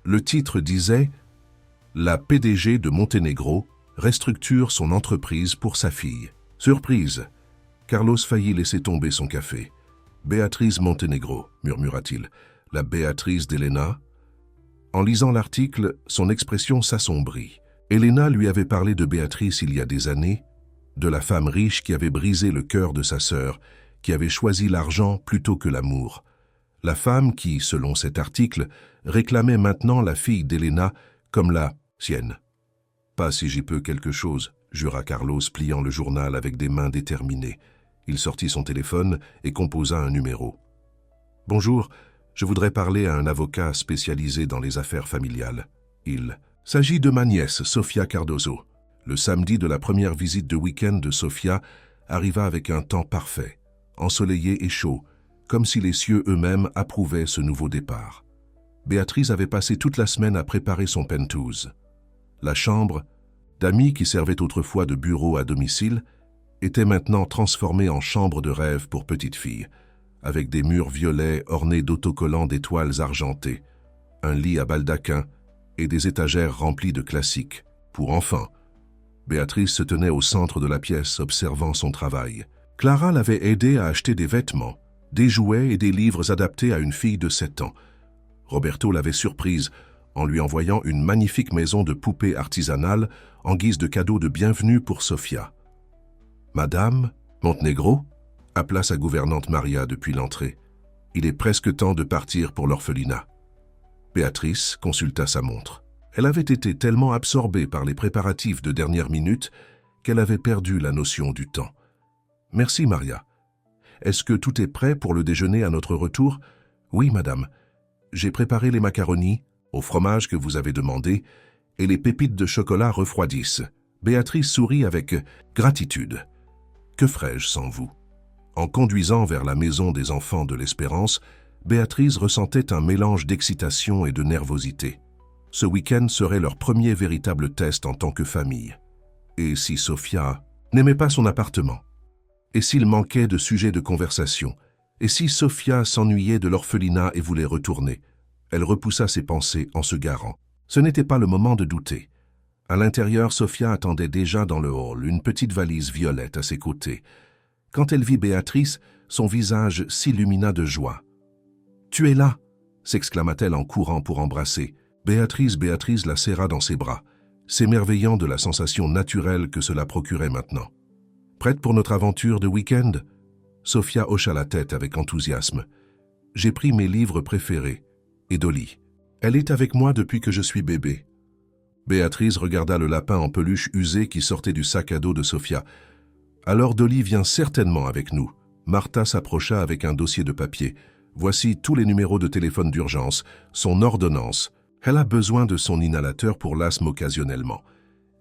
Le titre disait « La PDG de Montenegro restructure son entreprise pour sa fille ». Surprise, Carlos faillit laisser tomber son café. « Béatrice Montenegro », murmura-t-il, « la Béatrice d'Elena ?» En lisant l'article, son expression s'assombrit. Elena lui avait parlé de Béatrice il y a des années, de la femme riche qui avait brisé le cœur de sa sœur, qui avait choisi l'argent plutôt que l'amour. La femme qui, selon cet article, réclamait maintenant la fille d'Elena comme la sienne. « Pas si j'y peux quelque chose », jura Carlos, pliant le journal avec des mains déterminées. Il sortit son téléphone et composa un numéro. « Bonjour, je voudrais parler à un avocat spécialisé dans les affaires familiales. Il s'agit de ma nièce, Sofia Cardoso. » Le samedi de la première visite de week-end de Sofia arriva avec un temps parfait, ensoleillé et chaud, comme si les cieux eux-mêmes approuvaient ce nouveau départ. Béatrice avait passé toute la semaine à préparer son penthouse. La chambre, d'amis qui servait autrefois de bureau à domicile, était maintenant transformée en chambre de rêve pour petite fille, avec des murs violets ornés d'autocollants d'étoiles argentées, un lit à baldaquin et des étagères remplies de classiques. Pour enfants, Béatrice se tenait au centre de la pièce, observant son travail. Clara l'avait aidée à acheter des vêtements, des jouets et des livres adaptés à une fille de 7 ans. Roberto l'avait surprise en lui envoyant une magnifique maison de poupées artisanales en guise de cadeau de bienvenue pour Sofia. « Madame Montenegro ?» appela sa gouvernante Maria depuis l'entrée. « Il est presque temps de partir pour l'orphelinat. » Béatrice consulta sa montre. Elle avait été tellement absorbée par les préparatifs de dernière minute qu'elle avait perdu la notion du temps. « Merci, Maria. Est-ce que tout est prêt pour le déjeuner à notre retour? »« Oui, madame. J'ai préparé les macaronis, au fromage que vous avez demandé, et les pépites de chocolat refroidissent. » Béatrice sourit avec gratitude. « Que ferais-je sans vous ?» En conduisant vers la maison des enfants de l'Espérance, Béatrice ressentait un mélange d'excitation et de nervosité. Ce week-end serait leur premier véritable test en tant que famille. Et si Sofia n'aimait pas son appartement? Et s'il manquait de sujets de conversation? Et si Sofia s'ennuyait de l'orphelinat et voulait retourner? Elle repoussa ses pensées en se garant. Ce n'était pas le moment de douter. À l'intérieur, Sofia attendait déjà dans le hall, une petite valise violette à ses côtés. Quand elle vit Béatrice, son visage s'illumina de joie. « Tu es là !» s'exclama-t-elle en courant pour embrasser. Béatrice la serra dans ses bras, s'émerveillant de la sensation naturelle que cela procurait maintenant. « Prête pour notre aventure de week-end ?» Sofia hocha la tête avec enthousiasme. « J'ai pris mes livres préférés. Et Dolly. Elle est avec moi depuis que je suis bébé. » Béatrice regarda le lapin en peluche usé qui sortait du sac à dos de Sofia. « Alors Dolly vient certainement avec nous. » Martha s'approcha avec un dossier de papier. « Voici tous les numéros de téléphone d'urgence, son ordonnance. Elle a besoin de son inhalateur pour l'asthme occasionnellement.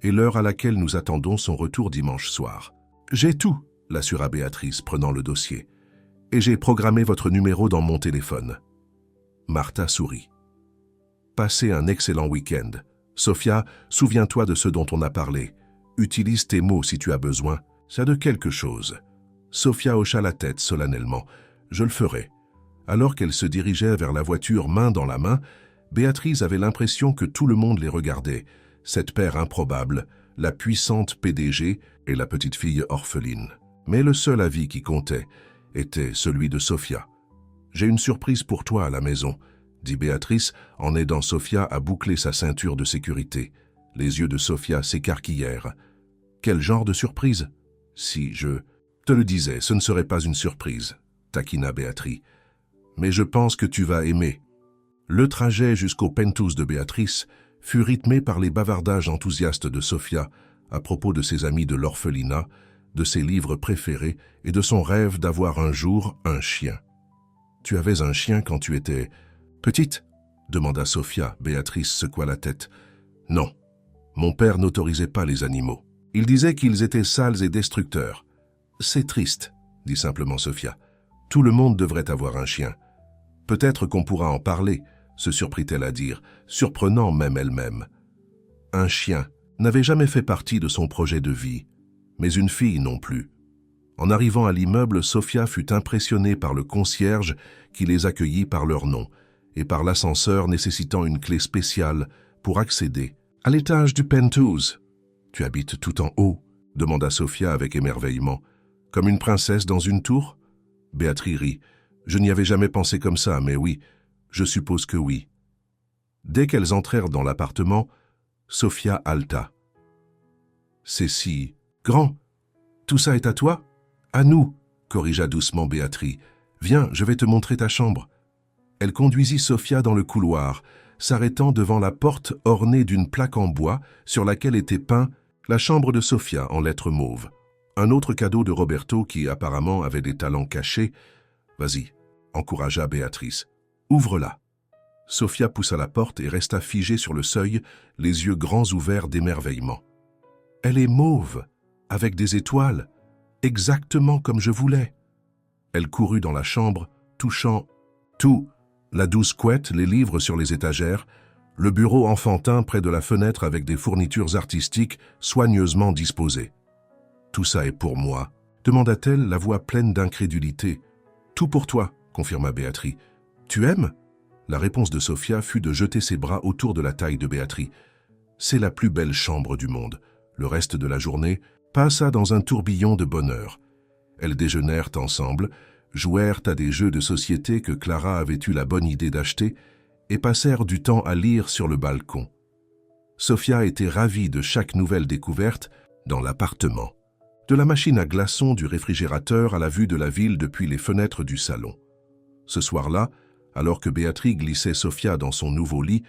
Et l'heure à laquelle nous attendons son retour dimanche soir. »« J'ai tout !» l'assura Béatrice, prenant le dossier. « Et j'ai programmé votre numéro dans mon téléphone. » Martha sourit. Passez un excellent week-end. Sophia, souviens-toi de ce dont on a parlé. Utilise tes mots si tu as besoin. Ça de quelque chose. Sophia hocha la tête solennellement. Je le ferai. Alors qu'elle se dirigeait vers la voiture main dans la main, Béatrice avait l'impression que tout le monde les regardait. Cette paire improbable, la puissante PDG et la petite fille orpheline. Mais le seul avis qui comptait était celui de Sophia. « J'ai une surprise pour toi à la maison », dit Béatrice en aidant Sophia à boucler sa ceinture de sécurité. Les yeux de Sophia s'écarquillèrent. « Quel genre de surprise ?»« Si je te le disais, ce ne serait pas une surprise, » taquina Béatrice. « Mais je pense que tu vas aimer. » Le trajet jusqu'au penthouse de Béatrice fut rythmé par les bavardages enthousiastes de Sophia à propos de ses amis de l'orphelinat, de ses livres préférés et de son rêve d'avoir un jour un chien. « Tu avais un chien quand tu étais petite ?» demanda Sophia. Béatrice secoua la tête. « Non, mon père n'autorisait pas les animaux. Il disait qu'ils étaient sales et destructeurs. »« C'est triste, » dit simplement Sophia. « Tout le monde devrait avoir un chien. »« Peut-être qu'on pourra en parler, » se surprit-elle à dire, surprenant même elle-même. Un chien n'avait jamais fait partie de son projet de vie, mais une fille non plus. En arrivant à l'immeuble, Sophia fut impressionnée par le concierge qui les accueillit par leur nom et par l'ascenseur nécessitant une clé spéciale pour accéder à l'étage du penthouse. « Tu habites tout en haut ?» demanda Sophia avec émerveillement. « Comme une princesse dans une tour ?» Béatrice rit. « Je n'y avais jamais pensé comme ça, mais oui, je suppose que oui. » Dès qu'elles entrèrent dans l'appartement, Sophia haleta. « C'est si grand. Tout ça est à toi ?»« À nous, » corrigea doucement Béatrice. « Viens, je vais te montrer ta chambre. » Elle conduisit Sophia dans le couloir, s'arrêtant devant la porte ornée d'une plaque en bois sur laquelle était peint « La chambre de Sophia » en lettres mauves. Un autre cadeau de Roberto qui apparemment avait des talents cachés. « Vas-y », encouragea Béatrice. « Ouvre-la. » Sophia poussa la porte et resta figée sur le seuil, les yeux grands ouverts d'émerveillement. « Elle est mauve, avec des étoiles, exactement comme je voulais. » Elle courut dans la chambre, touchant tout, la douce couette, les livres sur les étagères, le bureau enfantin près de la fenêtre avec des fournitures artistiques soigneusement disposées. « Tout ça est pour moi ?» demanda-t-elle, la voix pleine d'incrédulité. « Tout pour toi », confirma Béatrice. « Tu aimes ?» La réponse de Sophia fut de jeter ses bras autour de la taille de Béatrice. « C'est la plus belle chambre du monde. » Le reste de la journée passa dans un tourbillon de bonheur. Elles déjeunèrent ensemble, jouèrent à des jeux de société que Clara avait eu la bonne idée d'acheter et passèrent du temps à lire sur le balcon. Sophia était ravie de chaque nouvelle découverte dans l'appartement. De la machine à glaçons du réfrigérateur à la vue de la ville depuis les fenêtres du salon. Ce soir-là, alors que Béatrice glissait Sophia dans son nouveau lit,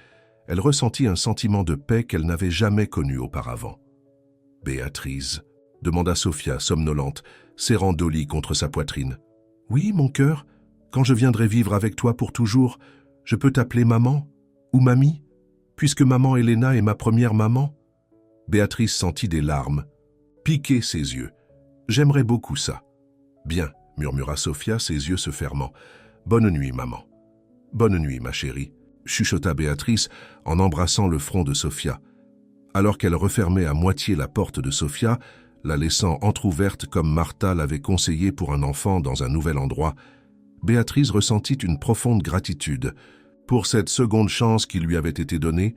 elle ressentit un sentiment de paix qu'elle n'avait jamais connu auparavant. « Béatrice ?» demanda Sophia, somnolente, serrant Dolly contre sa poitrine. « Oui, mon cœur, quand je viendrai vivre avec toi pour toujours, je peux t'appeler maman ou mamie, puisque maman Elena est ma première maman. » Béatrice sentit des larmes piquer ses yeux. « J'aimerais beaucoup ça. »« Bien, » murmura Sophia, ses yeux se fermant. « Bonne nuit, maman. »« Bonne nuit, ma chérie, » chuchota Béatrice en embrassant le front de Sophia. Alors qu'elle refermait à moitié la porte de Sophia, la laissant entr'ouverte comme Martha l'avait conseillé pour un enfant dans un nouvel endroit, Béatrice ressentit une profonde gratitude pour cette seconde chance qui lui avait été donnée,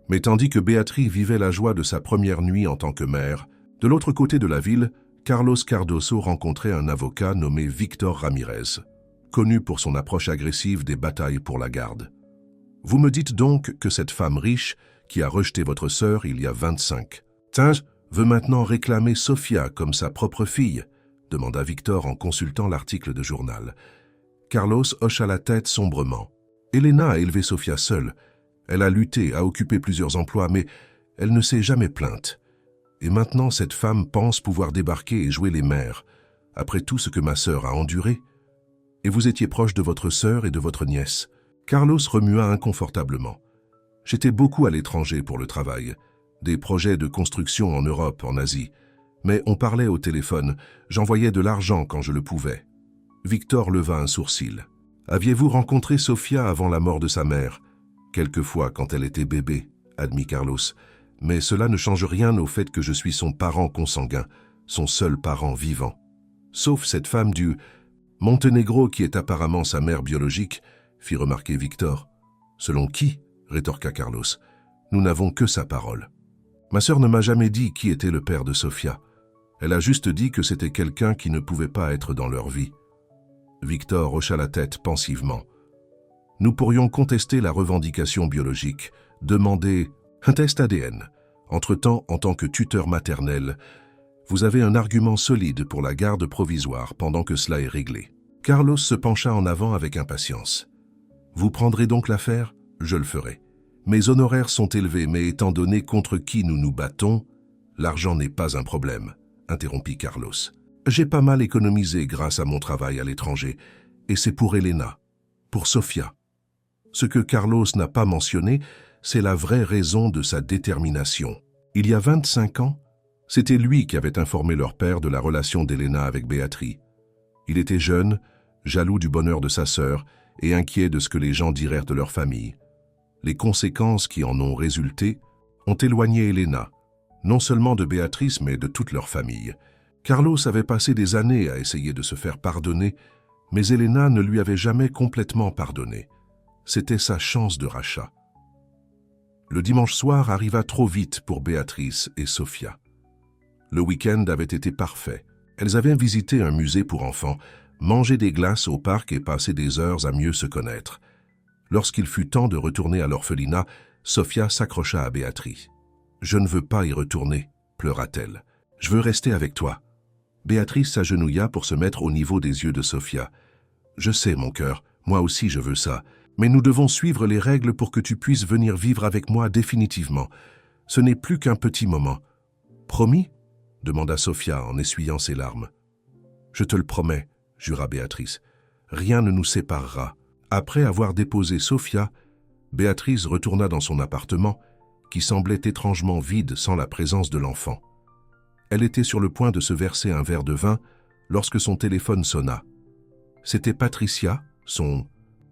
mais tandis que Béatrice vivait la joie de sa première nuit en tant que mère, de l'autre côté de la ville, Carlos Cardoso rencontrait un avocat nommé Victor Ramirez, connu pour son approche agressive des batailles pour la garde. « Vous me dites donc que cette femme riche, qui a rejeté votre sœur il y a 25 ans, veut maintenant réclamer Sophia comme sa propre fille ?» demanda Victor en consultant l'article de journal. Carlos hocha la tête sombrement. « Elena a élevé Sophia seule. Elle a lutté, a occupé plusieurs emplois, mais elle ne s'est jamais plainte. Et maintenant, cette femme pense pouvoir débarquer et jouer les mères, après tout ce que ma sœur a enduré. Et vous étiez proche de votre sœur et de votre nièce. » Carlos remua inconfortablement. « J'étais beaucoup à l'étranger pour le travail, des projets de construction en Europe, en Asie. Mais on parlait au téléphone, j'envoyais de l'argent quand je le pouvais. » Victor leva un sourcil. « Aviez-vous rencontré Sofia avant la mort de sa mère? Quelquefois quand elle était bébé, admit Carlos. Mais cela ne change rien au fait que je suis son parent consanguin, son seul parent vivant. Sauf cette femme du Monténégro qui est apparemment sa mère biologique, fit remarquer Victor. Selon qui? Rétorqua Carlos. Nous n'avons que sa parole. Ma sœur ne m'a jamais dit qui était le père de Sofia. Elle a juste dit que c'était quelqu'un qui ne pouvait pas être dans leur vie. Victor hocha la tête pensivement. Nous pourrions contester la revendication biologique, demander un test ADN. Entre-temps, en tant que tuteur maternel, vous avez un argument solide pour la garde provisoire pendant que cela est réglé. Carlos se pencha en avant avec impatience. Vous prendrez donc l'affaire? Je le ferai. Mes honoraires sont élevés, mais étant donné contre qui nous nous battons, l'argent n'est pas un problème, interrompit Carlos. J'ai pas mal économisé grâce à mon travail à l'étranger, et c'est pour Elena, pour Sofia. Ce que Carlos n'a pas mentionné, c'est la vraie raison de sa détermination. Il y a 25 ans, c'était lui qui avait informé leur père de la relation d'Elena avec Béatrice. Il était jeune, jaloux du bonheur de sa sœur et inquiet de ce que les gens diraient de leur famille. Les conséquences qui en ont résulté ont éloigné Elena, non seulement de Béatrice mais de toute leur famille. Carlos avait passé des années à essayer de se faire pardonner, mais Elena ne lui avait jamais complètement pardonné. C'était sa chance de rachat. Le dimanche soir arriva trop vite pour Béatrice et Sofia. Le week-end avait été parfait. Elles avaient visité un musée pour enfants, mangé des glaces au parc et passé des heures à mieux se connaître. Lorsqu'il fut temps de retourner à l'orphelinat, Sofia s'accrocha à Béatrice. « Je ne veux pas y retourner », pleura-t-elle. « Je veux rester avec toi. » Béatrice s'agenouilla pour se mettre au niveau des yeux de Sofia. « Je sais, mon cœur, moi aussi je veux ça. Mais nous devons suivre les règles pour que tu puisses venir vivre avec moi définitivement. Ce n'est plus qu'un petit moment. »« Promis ?» demanda Sofia en essuyant ses larmes. « Je te le promets, » jura Béatrice. « Rien ne nous séparera. » Après avoir déposé Sofia, Béatrice retourna dans son appartement, qui semblait étrangement vide sans la présence de l'enfant. Elle était sur le point de se verser un verre de vin lorsque son téléphone sonna. C'était Patricia, son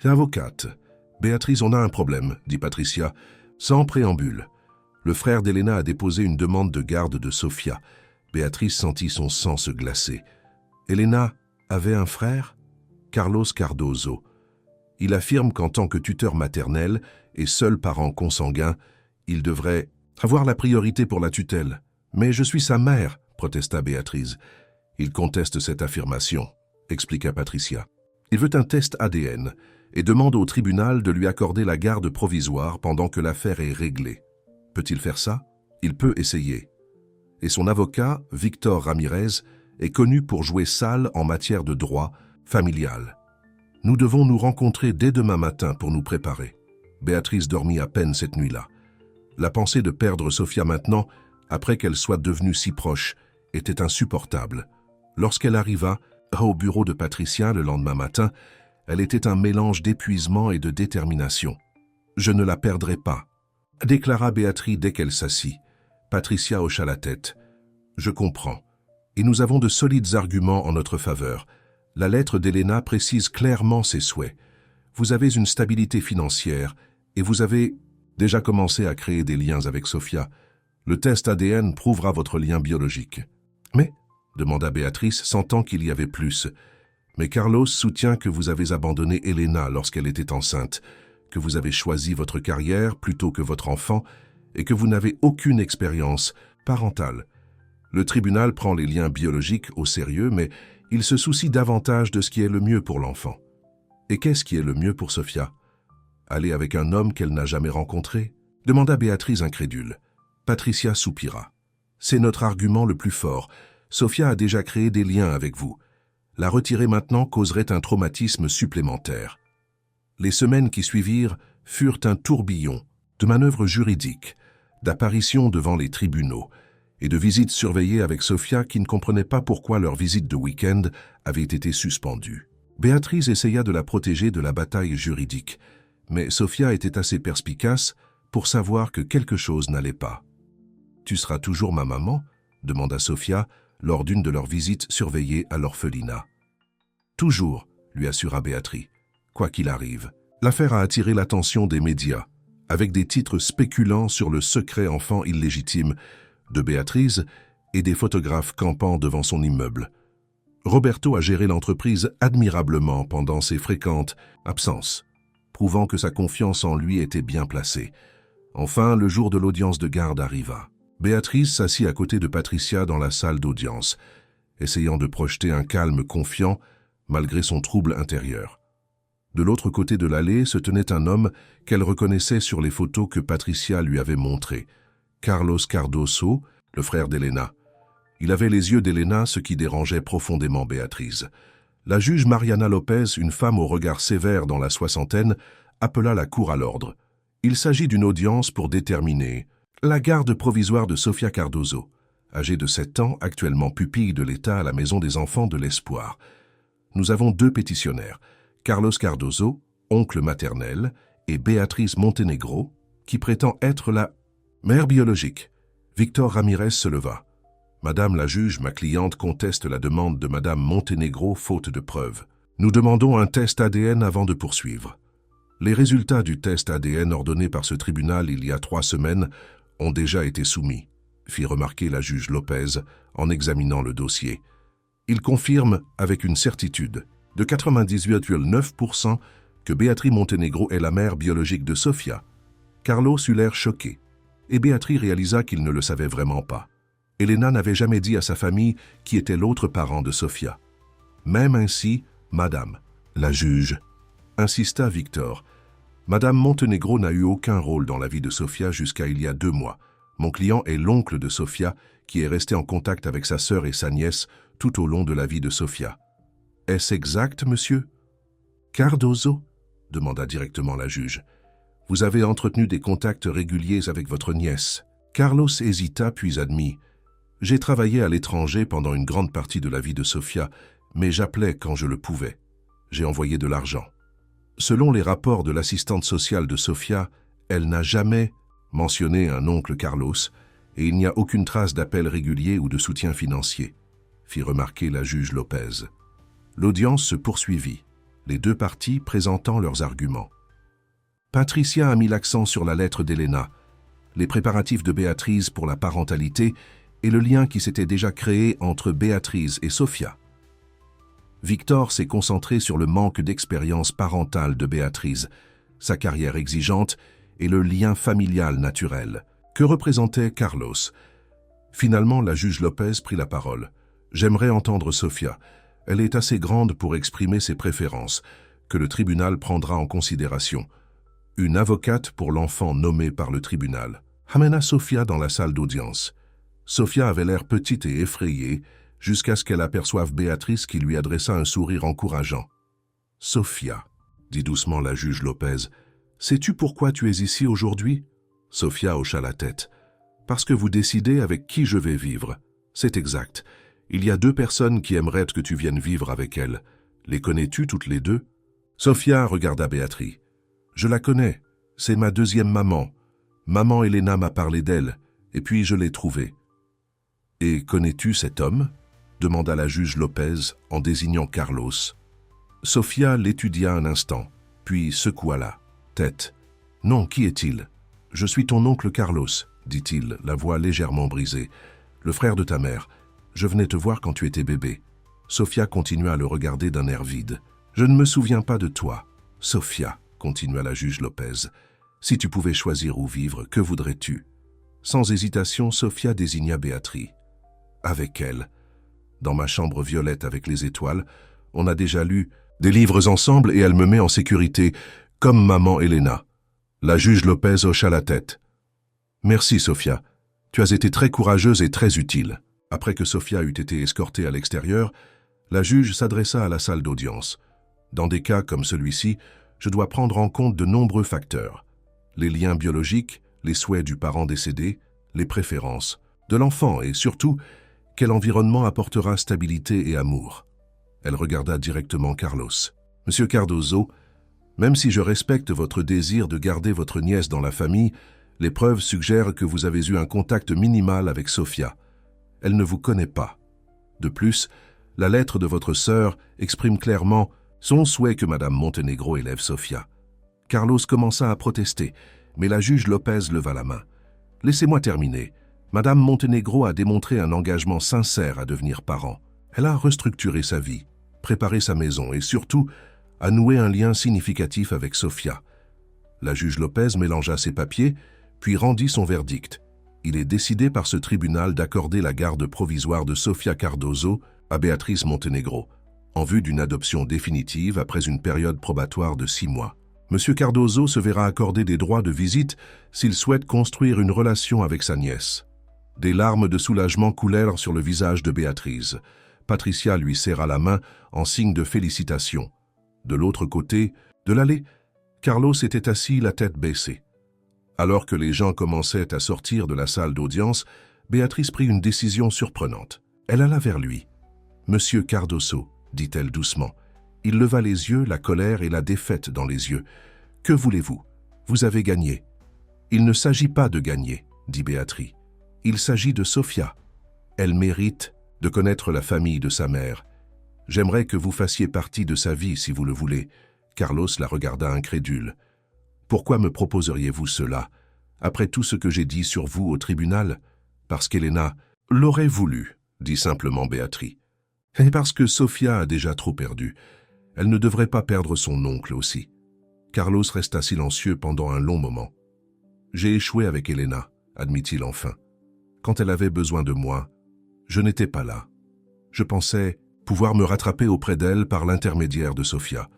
avocate. « Béatrice, on a un problème, » dit Patricia, sans préambule. Le frère d'Elena a déposé une demande de garde de Sofia. Béatrice sentit son sang se glacer. Elena avait un frère? Carlos Cardozo. Il affirme qu'en tant que tuteur maternel et seul parent consanguin, il devrait avoir la priorité pour la tutelle. « Mais je suis sa mère, » protesta Béatrice. « Il conteste cette affirmation, » expliqua Patricia. « Il veut un test ADN et demande au tribunal de lui accorder la garde provisoire pendant que l'affaire est réglée. Peut-il faire ça? Il peut essayer. Et son avocat, Victor Ramirez, est connu pour jouer sale en matière de droit familial. Nous devons nous rencontrer dès demain matin pour nous préparer. » Béatrice dormit à peine cette nuit-là. La pensée de perdre Sofia maintenant, après qu'elle soit devenue si proche, était insupportable. Lorsqu'elle arriva au bureau de Patricia le lendemain matin, elle était un mélange d'épuisement et de détermination. « Je ne la perdrai pas », déclara Béatrice dès qu'elle s'assit. Patricia hocha la tête. « Je comprends. Et nous avons de solides arguments en notre faveur. La lettre d'Elena précise clairement ses souhaits. Vous avez une stabilité financière et vous avez déjà commencé à créer des liens avec Sofia. Le test ADN prouvera votre lien biologique. »« Mais » demanda Béatrice, sentant qu'il y avait plus. « Mais Carlos soutient que vous avez abandonné Elena lorsqu'elle était enceinte, que vous avez choisi votre carrière plutôt que votre enfant et que vous n'avez aucune expérience parentale. Le tribunal prend les liens biologiques au sérieux, mais il se soucie davantage de ce qui est le mieux pour l'enfant. Et qu'est-ce qui est le mieux pour Sofia? Aller avec un homme qu'elle n'a jamais rencontré? » demanda Béatrice incrédule. Patricia soupira. « C'est notre argument le plus fort. Sofia a déjà créé des liens avec vous. La retirer maintenant causerait un traumatisme supplémentaire. » Les semaines qui suivirent furent un tourbillon de manœuvres juridiques, d'apparitions devant les tribunaux et de visites surveillées avec Sofia qui ne comprenait pas pourquoi leur visite de week-end avait été suspendue. Béatrice essaya de la protéger de la bataille juridique, mais Sofia était assez perspicace pour savoir que quelque chose n'allait pas. « Tu seras toujours ma maman ?» demanda Sofia lors d'une de leurs visites surveillées à l'orphelinat. « Toujours », lui assura Béatrice. « quoi qu'il arrive. L'affaire a attiré l'attention des médias, avec des titres spéculant sur le secret enfant illégitime de Béatrice et des photographes campant devant son immeuble. Roberto a géré l'entreprise admirablement pendant ses fréquentes absences, prouvant que sa confiance en lui était bien placée. Enfin, le jour de l'audience de garde arriva. Béatrice s'assit à côté de Patricia dans la salle d'audience, essayant de projeter un calme confiant malgré son trouble intérieur. De l'autre côté de l'allée se tenait un homme qu'elle reconnaissait sur les photos que Patricia lui avait montrées, Carlos Cardoso, le frère d'Elena. Il avait les yeux d'Elena, ce qui dérangeait profondément Béatrice. La juge Mariana Lopez, une femme au regard sévère dans la soixantaine, appela la cour à l'ordre. Il s'agit d'une audience pour déterminer la garde provisoire de Sofia Cardoso, âgée de 7 ans, actuellement pupille de l'État à la Maison des enfants de l'Espoir. Nous avons 2 pétitionnaires, Carlos Cardoso, oncle maternel, et Béatrice Montenegro, qui prétend être la mère biologique. Victor Ramirez se leva. Madame la juge, ma cliente conteste la demande de Madame Montenegro faute de preuves. Nous demandons un test ADN avant de poursuivre. Les résultats du test ADN ordonné par ce tribunal il y a 3 semaines ont déjà été soumis, fit remarquer la juge Lopez en examinant le dossier. Il confirme avec une certitude de 98,9% que Béatrice Montenegro est la mère biologique de Sofia. Carlos eut l'air choqué, et Béatrice réalisa qu'il ne le savait vraiment pas. Elena n'avait jamais dit à sa famille qui était l'autre parent de Sofia. Même ainsi, Madame la juge, insista Victor. Madame Montenegro n'a eu aucun rôle dans la vie de Sofia jusqu'à il y a 2 mois. Mon client est l'oncle de Sofia, qui est resté en contact avec sa sœur et sa nièce tout au long de la vie de Sofia. Est-ce exact, monsieur? Cardoso, demanda directement la juge. Vous avez entretenu des contacts réguliers avec votre nièce. Carlos hésita puis admit. J'ai travaillé à l'étranger pendant une grande partie de la vie de Sofia, mais j'appelais quand je le pouvais. J'ai envoyé de l'argent. Selon les rapports de l'assistante sociale de Sofia, elle n'a jamais mentionné un oncle Carlos et il n'y a aucune trace d'appel régulier ou de soutien financier, fit remarquer la juge Lopez. L'audience se poursuivit, les 2 parties présentant leurs arguments. Patricia a mis l'accent sur la lettre d'Elena, les préparatifs de Béatrice pour la parentalité et le lien qui s'était déjà créé entre Béatrice et Sofia. Victor s'est concentré sur le manque d'expérience parentale de Béatrice, sa carrière exigeante et le lien familial naturel que représentait Carlos. Finalement, la juge Lopez prit la parole. « J'aimerais entendre Sofia. Elle est assez grande pour exprimer ses préférences, que le tribunal prendra en considération. » Une avocate pour l'enfant nommée par le tribunal amena Sofia dans la salle d'audience. Sofia avait l'air petite et effrayée, jusqu'à ce qu'elle aperçoive Béatrice qui lui adressa un sourire encourageant. « Sofia, » dit doucement la juge Lopez, « sais-tu pourquoi tu es ici aujourd'hui ?» Sofia hocha la tête. « Parce que vous décidez avec qui je vais vivre. C'est exact. Il y a 2 personnes qui aimeraient que tu viennes vivre avec elles. Les connais-tu toutes les 2 ?» Sofia regarda Béatrice. « Je la connais. C'est ma 2e maman. Maman Elena m'a parlé d'elle, et puis je l'ai trouvée. »« Et connais-tu cet homme ?» demanda la juge Lopez en désignant Carlos. Sofia l'étudia un instant, puis secoua la tête. « Non, qui est-il ?»« Je suis ton oncle Carlos, » dit-il, la voix légèrement brisée. « Le frère de ta mère. Je venais te voir quand tu étais bébé. » Sofia continua à le regarder d'un air vide. « Je ne me souviens pas de toi. Sofia, » continua la juge Lopez. « Si tu pouvais choisir où vivre, que voudrais-tu » Sans hésitation, Sofia désigna Béatrice. Avec elle. Dans ma chambre violette avec les étoiles, on a déjà lu des livres ensemble et elle me met en sécurité, comme maman Elena. La juge Lopez hocha la tête. Merci, Sofia. Tu as été très courageuse et très utile. Après que Sofia eut été escortée à l'extérieur, la juge s'adressa à la salle d'audience. Dans des cas comme celui-ci, je dois prendre en compte de nombreux facteurs. Les liens biologiques, les souhaits du parent décédé, les préférences de l'enfant et surtout, quel environnement apportera stabilité et amour. Elle regarda directement Carlos. « Monsieur Cardoso, même si je respecte votre désir de garder votre nièce dans la famille, les preuves suggèrent que vous avez eu un contact minimal avec Sofia. Elle ne vous connaît pas. De plus, la lettre de votre sœur exprime clairement Son souhait que Madame Montenegro élève Sofia. Carlos commença à protester, mais la juge Lopez leva la main. « Laissez-moi terminer. Madame Montenegro a démontré un engagement sincère à devenir parent. Elle a restructuré sa vie, préparé sa maison et surtout a noué un lien significatif avec Sofia. » La juge Lopez mélangea ses papiers, puis rendit son verdict. Il est décidé par ce tribunal d'accorder la garde provisoire de Sofia Cardoso à Béatrice Montenegro, en vue d'une adoption définitive après une période probatoire de 6 mois. Monsieur Cardoso se verra accorder des droits de visite s'il souhaite construire une relation avec sa nièce. Des larmes de soulagement coulèrent sur le visage de Béatrice. Patricia lui serra la main en signe de félicitations. De l'autre côté de l'allée, Carlos était assis la tête baissée. Alors que les gens commençaient à sortir de la salle d'audience, Béatrice prit une décision surprenante. Elle alla vers lui. « Monsieur Cardoso », dit-elle doucement. Il leva les yeux, la colère et la défaite dans les yeux. « Que voulez-vous? Vous avez gagné. »« Il ne s'agit pas de gagner, » dit Béatrice. « Il s'agit de Sofia. Elle mérite de connaître la famille de sa mère. J'aimerais que vous fassiez partie de sa vie si vous le voulez. » Carlos la regarda incrédule. « Pourquoi me proposeriez-vous cela, après tout ce que j'ai dit sur vous au tribunal? Parce qu'Elena l'aurait voulu, » dit simplement Béatrice. « Et parce que Sofia a déjà trop perdu. Elle ne devrait pas perdre son oncle aussi. » Carlos resta silencieux pendant un long moment. « J'ai échoué avec Elena, » admit-il enfin. « Quand elle avait besoin de moi, je n'étais pas là. Je pensais pouvoir me rattraper auprès d'elle par l'intermédiaire de Sofia. »«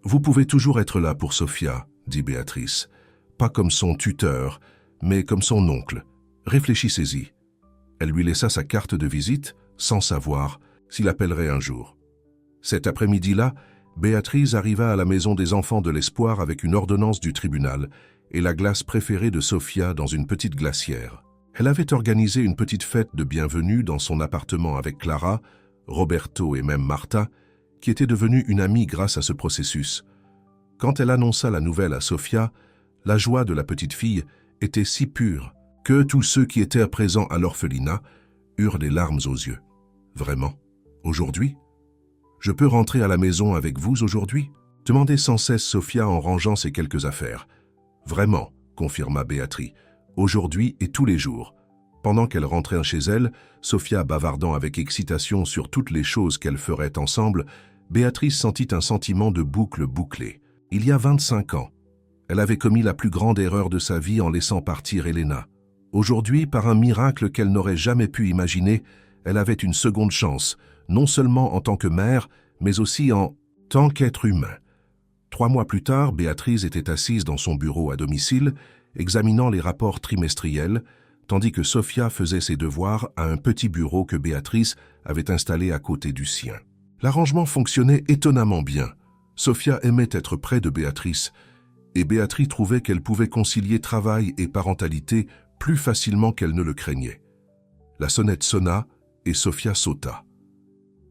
Vous pouvez toujours être là pour Sofia, » dit Béatrice. « Pas comme son tuteur, mais comme son oncle. Réfléchissez-y. » Elle lui laissa sa carte de visite, sans savoir s'il appellerait un jour. Cet après-midi-là, Béatrice arriva à la maison des enfants de l'Espoir avec une ordonnance du tribunal et la glace préférée de Sofia dans une petite glacière. Elle avait organisé une petite fête de bienvenue dans son appartement avec Clara, Roberto et même Martha, qui était devenue une amie grâce à ce processus. Quand elle annonça la nouvelle à Sofia, la joie de la petite fille était si pure que tous ceux qui étaient présents à l'orphelinat eurent les larmes aux yeux. « Vraiment? Aujourd'hui? Je peux rentrer à la maison avec vous aujourd'hui ?» demandait sans cesse Sofia en rangeant ses quelques affaires. « Vraiment, » confirma Béatrice, « aujourd'hui et tous les jours. » Pendant qu'elle rentrait chez elle, Sofia bavardant avec excitation sur toutes les choses qu'elles feraient ensemble, Béatrice sentit un sentiment de boucle bouclée. Il y a 25 ans, elle avait commis la plus grande erreur de sa vie en laissant partir Elena. Aujourd'hui, par un miracle qu'elle n'aurait jamais pu imaginer, elle avait une seconde chance, non seulement en tant que mère, mais aussi en tant qu'être humain. 3 mois plus tard, Béatrice était assise dans son bureau à domicile, examinant les rapports trimestriels, tandis que Sofia faisait ses devoirs à un petit bureau que Béatrice avait installé à côté du sien. L'arrangement fonctionnait étonnamment bien. Sofia aimait être près de Béatrice, et Béatrice trouvait qu'elle pouvait concilier travail et parentalité plus facilement qu'elle ne le craignait. La sonnette sonna et Sofia sauta.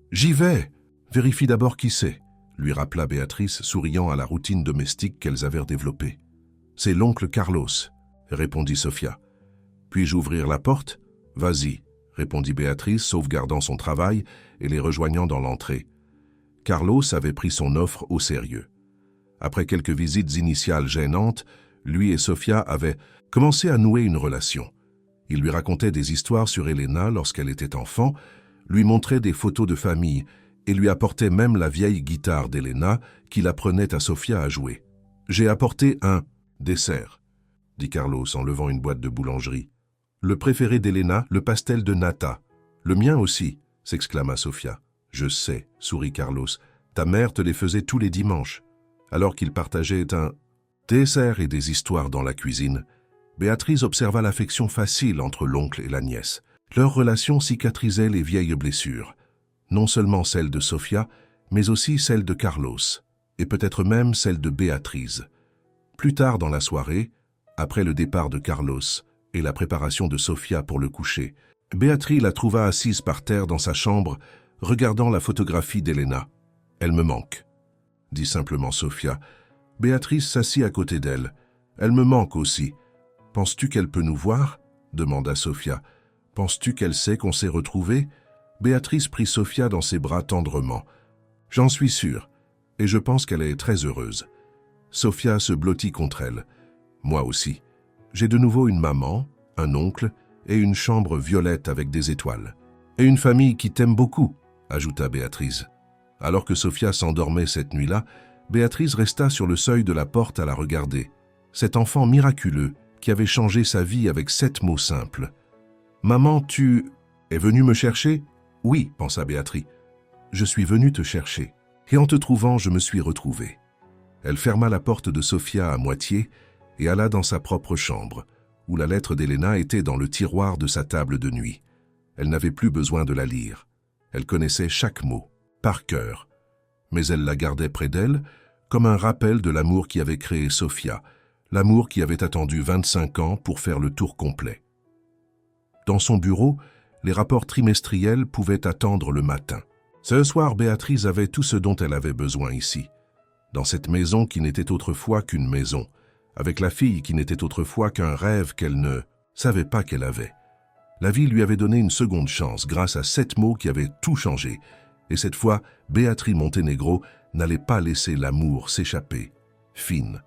« J'y vais! Vérifie d'abord qui c'est » lui rappela Béatrice, souriant à la routine domestique qu'elles avaient développée. « C'est l'oncle Carlos » répondit Sofia. « Puis-je ouvrir la porte ?»« Vas-y » répondit Béatrice, sauvegardant son travail et les rejoignant dans l'entrée. Carlos avait pris son offre au sérieux. Après quelques visites initiales gênantes, lui et Sofia avaient commencé à nouer une relation. Il lui racontait des histoires sur Elena lorsqu'elle était enfant, lui montrait des photos de famille et lui apportait même la vieille guitare d'Elena qu'il apprenait à Sofia à jouer. « J'ai apporté un dessert », dit Carlos en levant une boîte de boulangerie. « Le préféré d'Elena, le pastel de nata. Le mien aussi », s'exclama Sofia. « Je sais », sourit Carlos. « Ta mère te les faisait tous les dimanches. » Alors qu'ils partageaient un dessert et des histoires dans la cuisine, Béatrice observa l'affection facile entre l'oncle et la nièce. Leur relation cicatrisait les vieilles blessures, non seulement celle de Sofia, mais aussi celle de Carlos, et peut-être même celle de Béatrice. Plus tard dans la soirée, après le départ de Carlos et la préparation de Sofia pour le coucher, Béatrice la trouva assise par terre dans sa chambre, regardant la photographie d'Elena. « Elle me manque », dit simplement Sofia. Béatrice s'assit à côté d'elle. « Elle me manque aussi. Penses-tu qu'elle peut nous voir ?» demanda Sofia. « Penses-tu qu'elle sait qu'on s'est retrouvés ?» Béatrice prit Sofia dans ses bras tendrement. « J'en suis sûre. Et je pense qu'elle est très heureuse. Sofia se blottit contre elle. Moi aussi. J'ai de nouveau une maman, un oncle et une chambre violette avec des étoiles. Et une famille qui t'aime beaucoup, ajouta Béatrice. Alors que Sofia s'endormait cette nuit-là, Béatrice resta sur le seuil de la porte à la regarder. Cet enfant miraculeux qui avait changé sa vie avec 7 mots simples. « Maman, tu es venue me chercher ?»« Oui, pensa Béatrice. Je suis venue te chercher. Et en te trouvant, je me suis retrouvée. » Elle ferma la porte de Sofia à moitié et alla dans sa propre chambre, où la lettre d'Elena était dans le tiroir de sa table de nuit. Elle n'avait plus besoin de la lire. Elle connaissait chaque mot, par cœur. Mais elle la gardait près d'elle, comme un rappel de l'amour qui avait créé Sofia, l'amour qui avait attendu 25 ans pour faire le tour complet. Dans son bureau, les rapports trimestriels pouvaient attendre le matin. Ce soir, Béatrice avait tout ce dont elle avait besoin ici, dans cette maison qui n'était autrefois qu'une maison, avec la fille qui n'était autrefois qu'un rêve qu'elle ne savait pas qu'elle avait. La vie lui avait donné une seconde chance grâce à 7 mots qui avaient tout changé, et cette fois, Béatrice Montenegro n'allait pas laisser l'amour s'échapper. Fine,